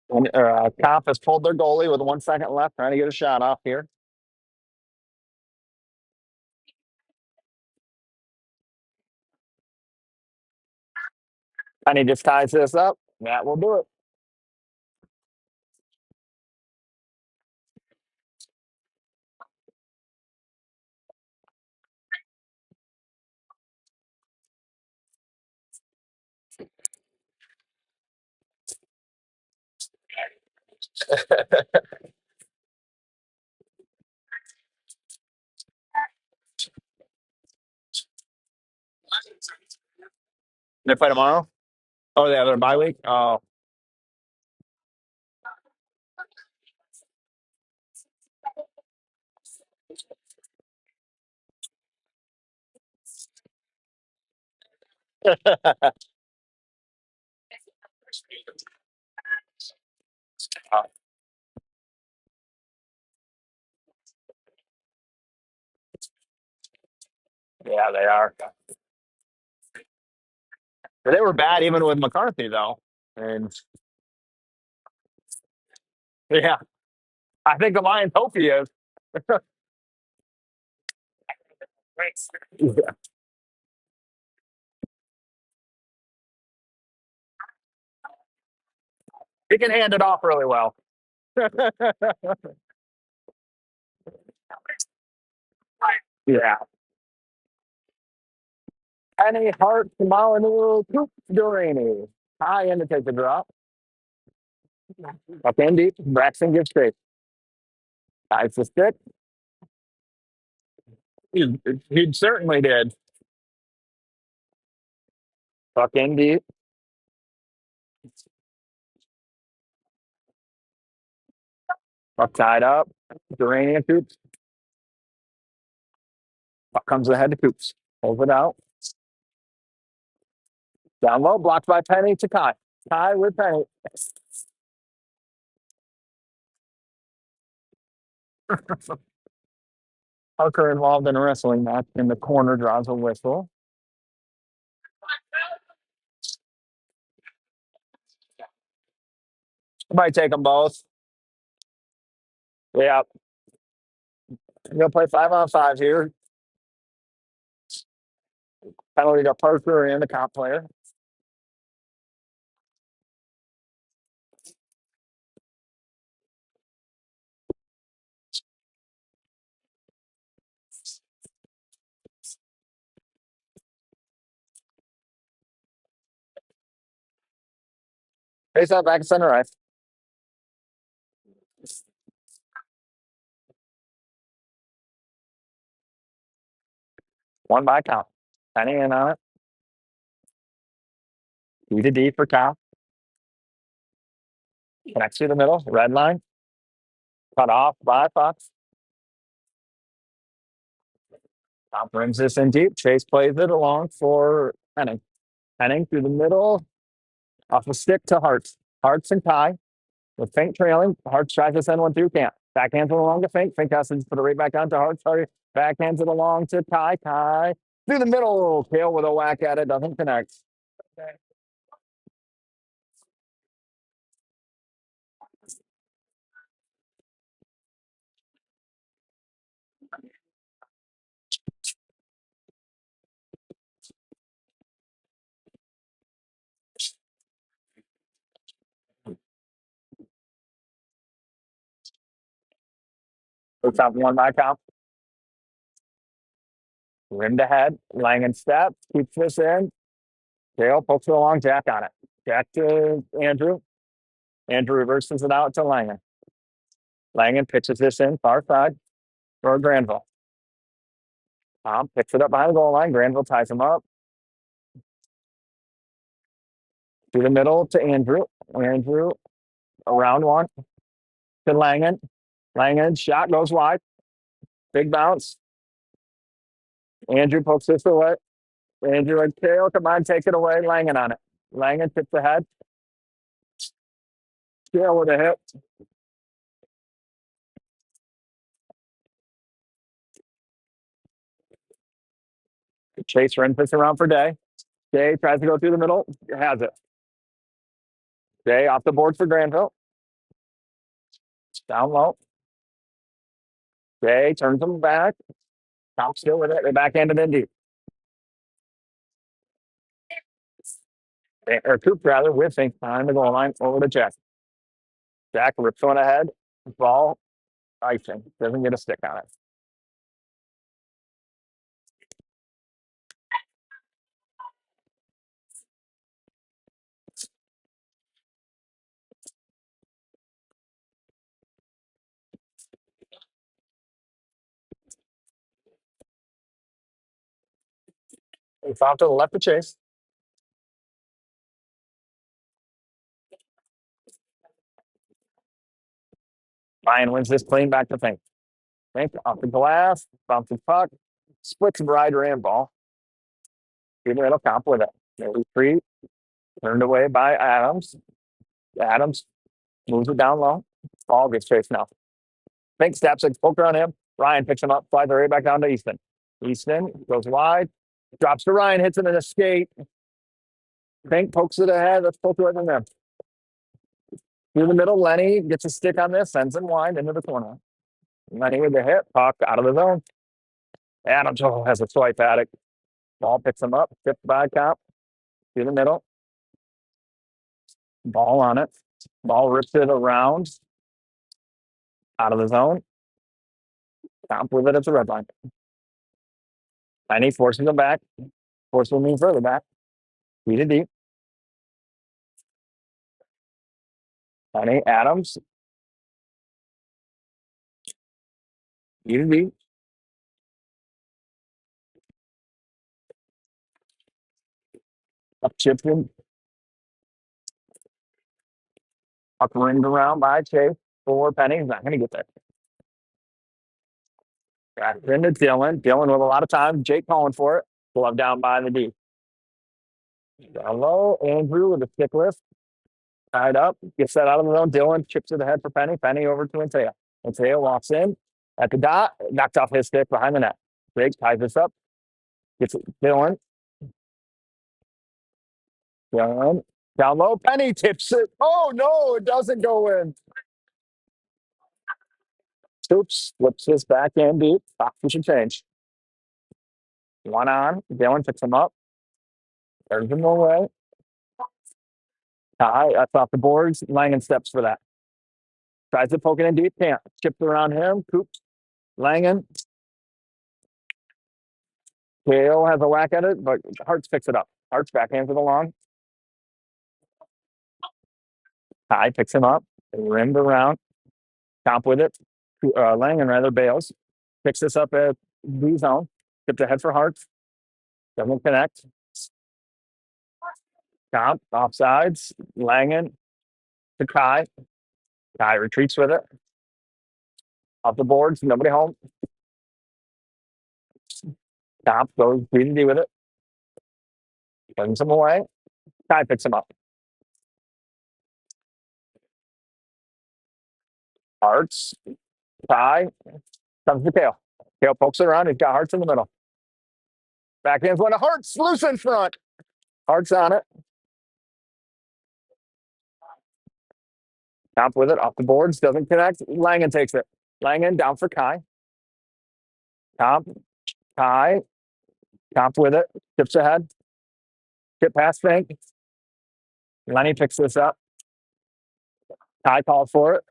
And, Comp has pulled their goalie with 1 second left, trying to get a shot off here. And he just ties this up. That will do it. They play tomorrow? Oh, they have their bye week? Oh. Yeah, they are. But they were bad even with McCarthy, though. And yeah, I think the Lions hope he is. Yeah. He can hand it off really well. Yeah. Penny Hart, Molyneux, Coop Duraney. High in to take the drop. Up in deep. Braxton gives straight. Ties the stick. He certainly did. Puck in deep. Puck tied up. Duraney and Coops. Puck comes ahead to Coops. Pulls it out. Down low. Blocked by Penny to Kai. Kai with Penny. Parker involved in a wrestling match in the corner draws a whistle. Might take them both. Yeah, I'm gonna play 5-on-5 here. Penalty to Parker and the comp player. Face out back and center right. One by count. Penny in on it. D to D for count. Connects to the middle. Red line. Cut off by Fox. Top brings this in deep. Chase plays it along for Henning. Henning through the middle. Off a stick to Hearts. Hearts and Kai. With Fink trailing. Hearts tries to send one through. Can't. Backhands it along to Fink. Fink has to put it right back onto Hearts. Sorry. Backhands it along to Kai. Kai. Through the middle. Tail with a whack at it. Doesn't connect. Looks out one by count. Rimmed ahead. Langen steps. Keeps this in. Tail pokes it along. Jack on it. Jack to Andrew. Andrew reverses it out to Langen. Langen pitches this in far side for Granville. Tom picks it up behind the goal line. Granville ties him up. To the middle to Andrew. Andrew around one to Langen. Langen shot goes wide. Big bounce. Andrew pokes this away. Andrew and Tail, come on, take it away. Langen on it. Langen tips ahead. Tail with a hit. Chase Ren puts around for Day. Day tries to go through the middle. Has it. Day off the board for Granville. Down low. Day turns them back. Top still with it. They backhanded in deep. Or Coop rather, with Fink behind the goal line over to Jack. Jack rips one ahead. Ball icing. Doesn't get a stick on it. It's off to the left of Chase. Ryan wins this clean back to Fink. Fink off the glass, bounces puck, splits rider and ball. Even it'll comp with it. Maybe three, turned away by Adams. Adams moves it down low. Ball gets chased now. Fink steps it, poker on him. Ryan picks him up, flies the right back down to Easton. Easton goes wide, drops to Ryan, hits it in a skate. Fink pokes it ahead. Let's poke it in there. Through the middle, Lenny gets a stick on this, sends him wide into the corner. Lenny with the hit, puck out of the zone. Adams has a swipe at it. Ball picks him up, tipped by Cop. Through the middle. Ball on it. Ball rips it around. Out of the zone. Comp with it at the red line. Lenny forces him back. Forces him even further back. Feet it deep. Lenny, Adams. Feet it deep. Up chipped him. Up ringed around by Chase. For Penny. He's not going to get there. Back into Dylan. Dylan with a lot of time. Jake calling for it. Glove down by the D. Hello, Andrew with a stick lift. Tied up. Gets that out of the zone. Dylan chips it ahead for Penny. Penny over to Antea. Antea walks in. At the dot, knocked off his stick behind the net. Jake ties this up, gets it Dylan. Dylan down low. Penny tips it. Oh no, it doesn't go in. Oops, flips this back in deep. We should change. One on. Dylan picks him up. There's him away. Tie. That's off the boards. Langen steps for that. Tries to poke it in deep. Can't. Chipped around him. Coops. Langen. Kale has a whack at it, but Hart's picks it up. Hart's backhands it along. Ty picks him up. Rimmed around. Comp with it. Langen rather bails. Picks this up at B zone. Tipped ahead for Hart. Doesn't connect. Comp offsides. Langen to Kai. Kai retreats with it. Off the boards. Nobody home. Comp goes D with it. Brings him away. Kai picks him up. Hearts. Kai comes to Kale. Kale pokes it around. He's got Hearts in the middle. Backhands one to Hearts. Loose in front. Hearts on it. Comp with it. Off the boards. Doesn't connect. Langen takes it. Langen down for Kai. Comp. Kai. Comp with it. Tips ahead. Tip pass fake. Lenny picks this up. Kai calls for it.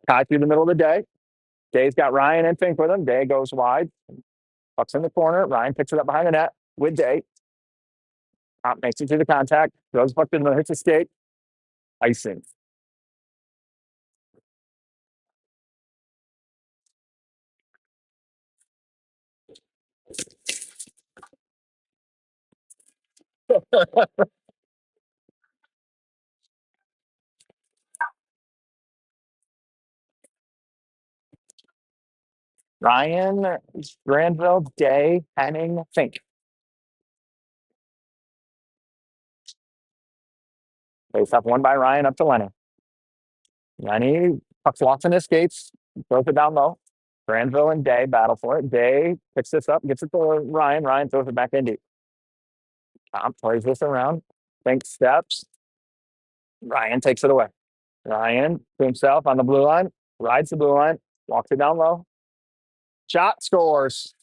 Kai through the middle of the day. Day's got Ryan and Fink with him. Day goes wide. Puck's in the corner. Ryan picks it up behind the net with Day. Makes it to the contact. Throws puck in the hits the skate. Icing. Ryan, Granville, Day, Henning, Fink. Face up one by Ryan up to Lenny. Lenny pucks lots in his skates. Throws it down low. Granville and Day battle for it. Day picks this up, gets it to Ryan. Ryan throws it back in deep. Tom plays this around. Fink steps. Ryan takes it away. Ryan to himself on the blue line. Rides the blue line. Walks it down low. Shot scores.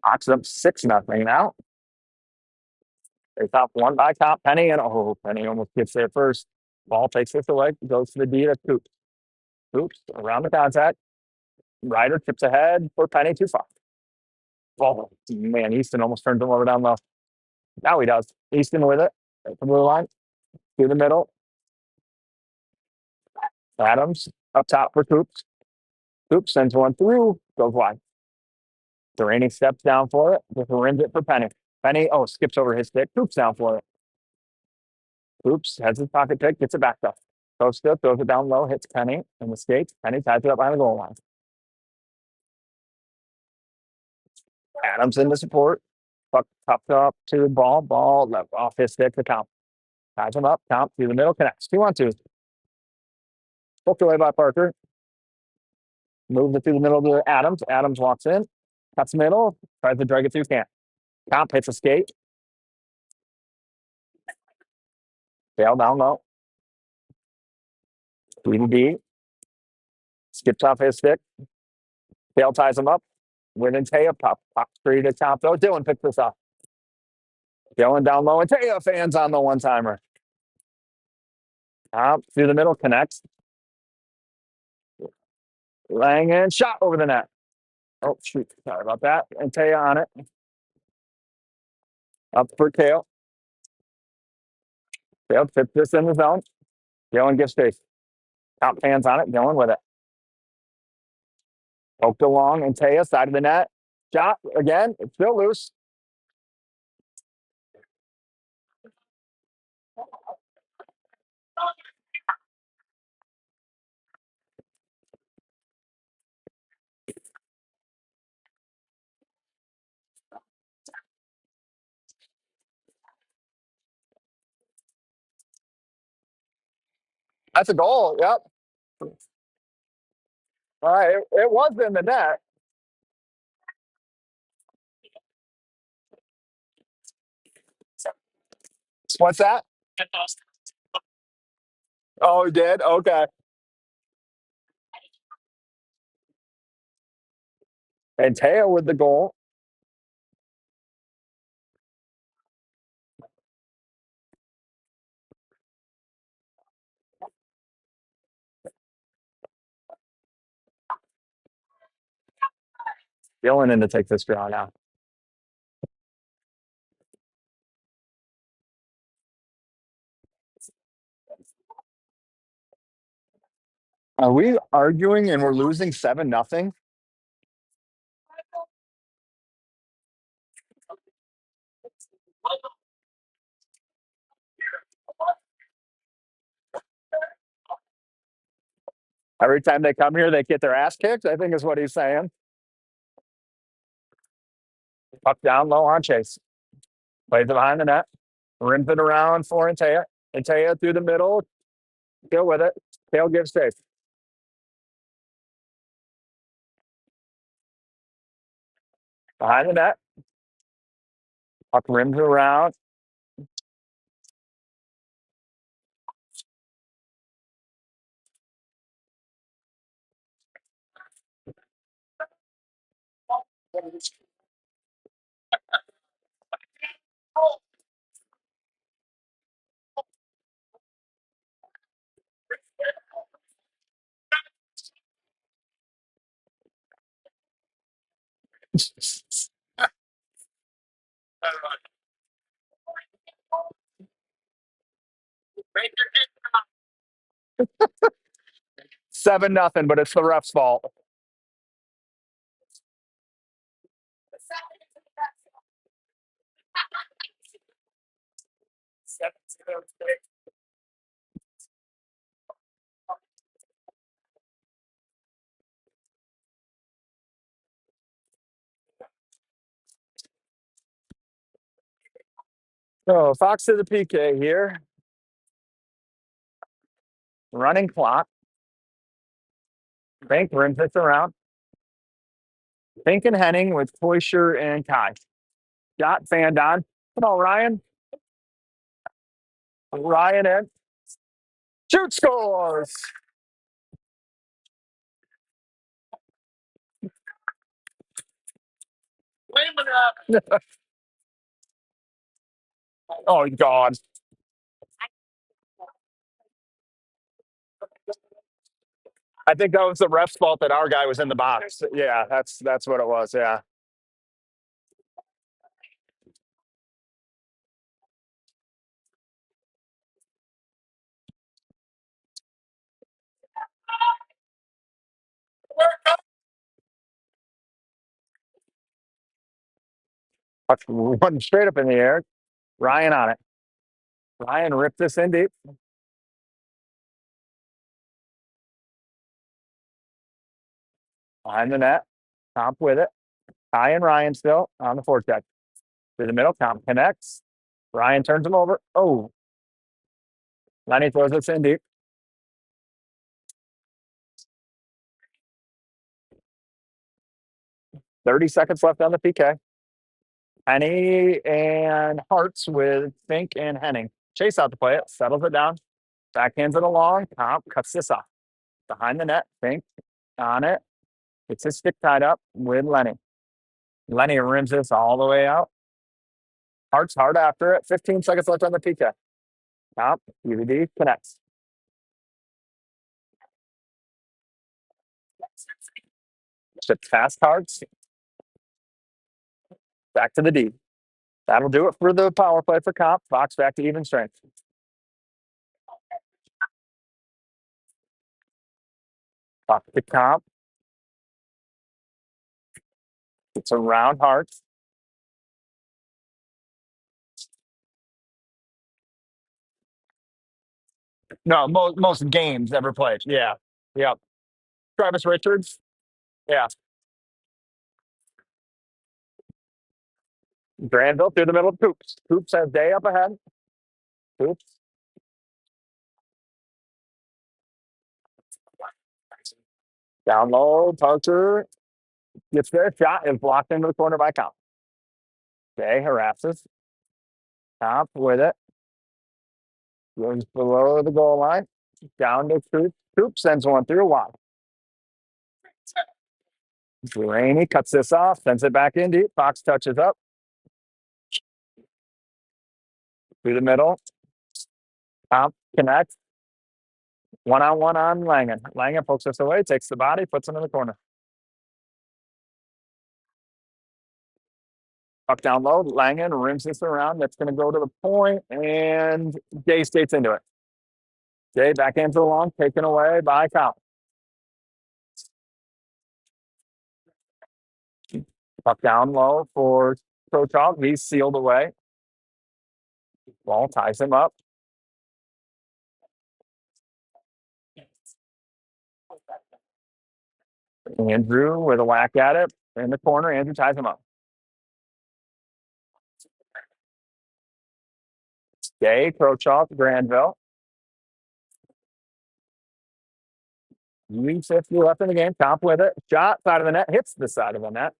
Ox up 6-0 now. They top one by top Penny, and Penny almost gets there first. Ball takes this away, goes to the D to Coops. Coops around the contact. Ryder tips ahead for Penny, too far. Oh man, Easton almost turned him over down low. Now he does. Easton with it at the blue line through the middle. Adams up top for Coops. Coops sends one through, goes wide. Delaney steps down for it, just rims it for Penny. Penny, skips over his stick. Coops down for it. Coops has his pocket pick, gets it back up. Post up, throws it down low, hits Penny in the skates. Penny ties it up behind the goal line. Adams into support. Puck popped up to the ball. Ball left off his stick to Comp. Ties him up. Comp through the middle, connects. 2-on-2. Poked away by Parker. Moves it through the middle to Adams. Adams walks in. Cuts middle. Tries to drag it through. Can't. Comp hits a skate. Bail down low. 3-D. Skips off his stick. Bale ties him up. Win and Taya pop straight to top though. Dylan picks this up. Dylan down low and Taya fans on the one timer. Through the middle, connects. Langen shot over the net. Oh shoot! Sorry about that. And Taya on it. Up for Kale. Field fits this in the zone. Dylan gives space. Top fans on it. Dylan with it. Poked along and Taya, side of the net. Shot again. It's still loose. That's a goal. Yep. All right. It was in the net. What's that? Oh, he did? Okay. And Taya with the goal. Dylan in to take this draw now. Are we arguing and we're losing 7-0? Every time they come here, they get their ass kicked, I think is what he's saying. Puck down low on Chase. Plays it behind the net. Rims it around for Antea. Antea through the middle. Still with it. Tail gives Chase. Behind the net. Puck rims around. Seven nothing, but it's the ref's fault. So Fox to the PK here. Running clock. Fink rims this around. Fink and Henning with Poischer and Kai. Shot fanned on. Come on, Ryan. Ryan in. Shoot scores. Oh, God. I think that was the ref's fault that our guy was in the box. Yeah, that's what it was. Yeah. One straight up in the air. Ryan on it. Ryan ripped this in deep. Behind the net. Comp with it. Ty and Ryan still on the forecheck. Through the middle. Comp connects. Ryan turns him over. Oh. Lenny throws this in deep. 30 seconds left on the PK. Henny and Hearts with Fink and Henning. Chase out to play it. Settles it down. Backhands it along. Comp cuts this off. Behind the net. Fink on it. Gets his stick tied up with Lenny. Lenny rims this all the way out. Hart's hard after it. 15 seconds left on the PK. Top, UVD connects. Ships past Hart's. Back to the D. That'll do it for the power play for Comp. Fox back to even strength. Off the comp. It's around Hearts. No, most games ever played. Yeah. Yep. Travis Richards. Yeah. Granville through the middle of Coops. Coops has day up ahead. Coops. Down low. Parker gets there. Shot is blocked into the corner by Comp. Day harasses. Comp with it. Goes below the goal line. Down to Coops. Coops sends one through a wide. Rainey cuts this off, sends it back in deep. Fox touches up through the middle. Comp connects. One on Langen. Langen pokes us away, takes the body, puts him in the corner. Puck down low. Langen rims this around. That's going to go to the point, and Day skates into it. Day back into the long, taken away by Comp. Puck down low for Prochov. He's sealed away. Ball ties him up. Andrew with a whack at it in the corner. Andrew ties him up. Day, Prochov, Granville. 3:50 left in the game. Comp with it. Shot, side of the net. Hits the side of the net.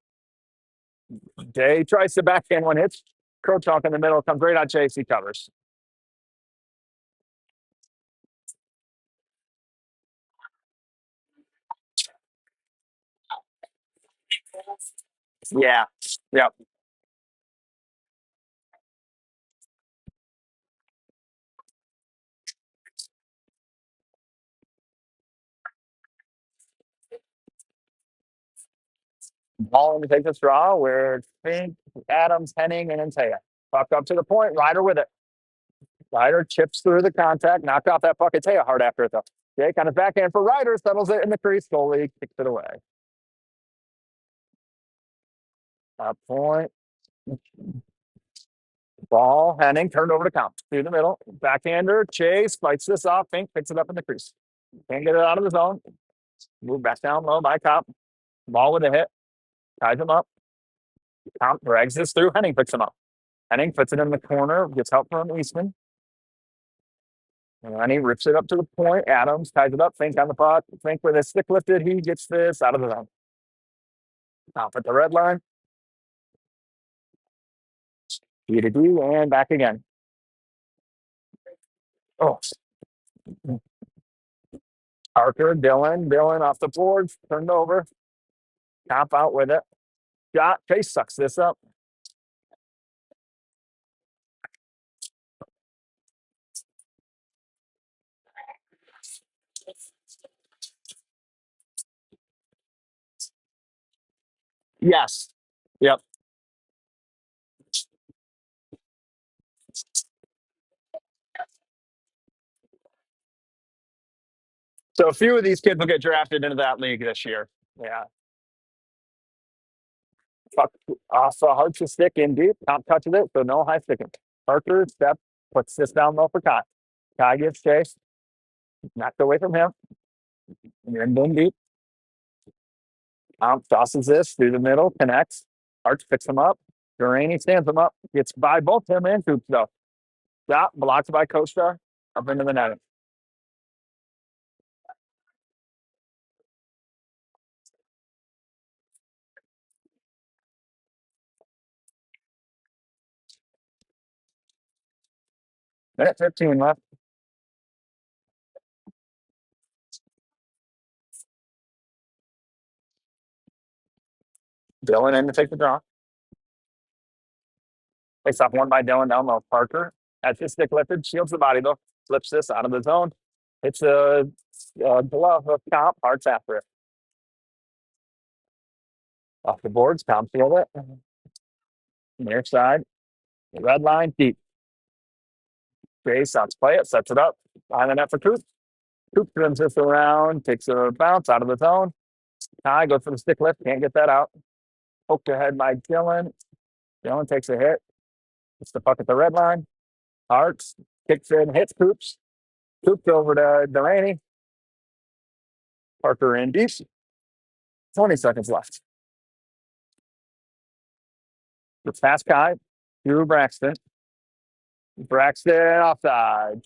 Day tries to backhand one. Hits Prochov in the middle. Comes right on Chase. He covers. Yeah. Yep. Ball to take the straw where Fink, Adams, Henning, and Antea. Puck up to the point. Ryder with it. Ryder chips through the contact. Knocked off that puck. Antea hard after it though. Jake on his backhand for Ryder. Settles it in the crease. Goalie kicks it away. Point. Ball. Henning turned over to Comp. Through the middle. Backhander. Chase fights this off. Fink picks it up in the crease. Can't get it out of the zone. Move back down low by Comp. Ball with a hit. Ties him up. Comp drags this through. Henning picks him up. Henning puts it in the corner. Gets help from Eastman. And he rips it up to the point. Adams ties it up. Fink on the puck. Fink with his stick lifted. He gets this out of the zone. Off at the red line. D to D and back again. Oh. Parker, Dylan off the boards. Turned over. Comp out with it. Shot. Chase sucks this up. Yes. Yep. So a few of these kids will get drafted into that league this year. Yeah. Puck off hard to stick in deep. Comp touches it, so no high sticking. Parker step puts this down low for Kai. Kai gets Chase. Knocked away from him. And you're in boom deep. Tosses this through the middle, connects. Arch picks him up. Duraney stands him up. Gets by both him and Coops, though. Stop, blocked by Costa. Up into the net. Minute 15 left. Dylan in to take the draw. Takes off one by Dylan down low. Parker has his stick lifted, shields the body though. Flips this out of the zone. Hits a glove of Comp. Hearts after it. Off the boards. Comp field it. Near side. Red line deep. Chase outs play it. Sets it up. Behind the net for Coop. Coop turns this around, takes a bounce out of the zone. Ty goes for the stick lift, can't get that out. Poked ahead by Dylan. Dylan takes a hit. It's the puck at the red line. Harts kicks in, hits Coops. Coops over to Delaney. Parker in deep. 20 seconds left. It's past Kai. Drew Braxton. Braxton offside.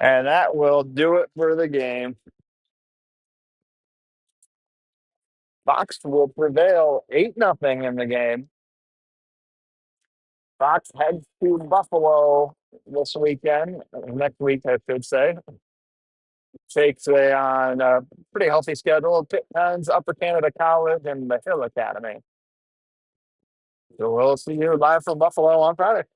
And that will do it for the game. Fox will prevail 8-0 in the game. Fox heads to Buffalo this weekend, next week, I should say. Takes on a pretty healthy schedule. Pitt Penn's Upper Canada College and the Hill Academy. So we'll see you live from Buffalo on Friday.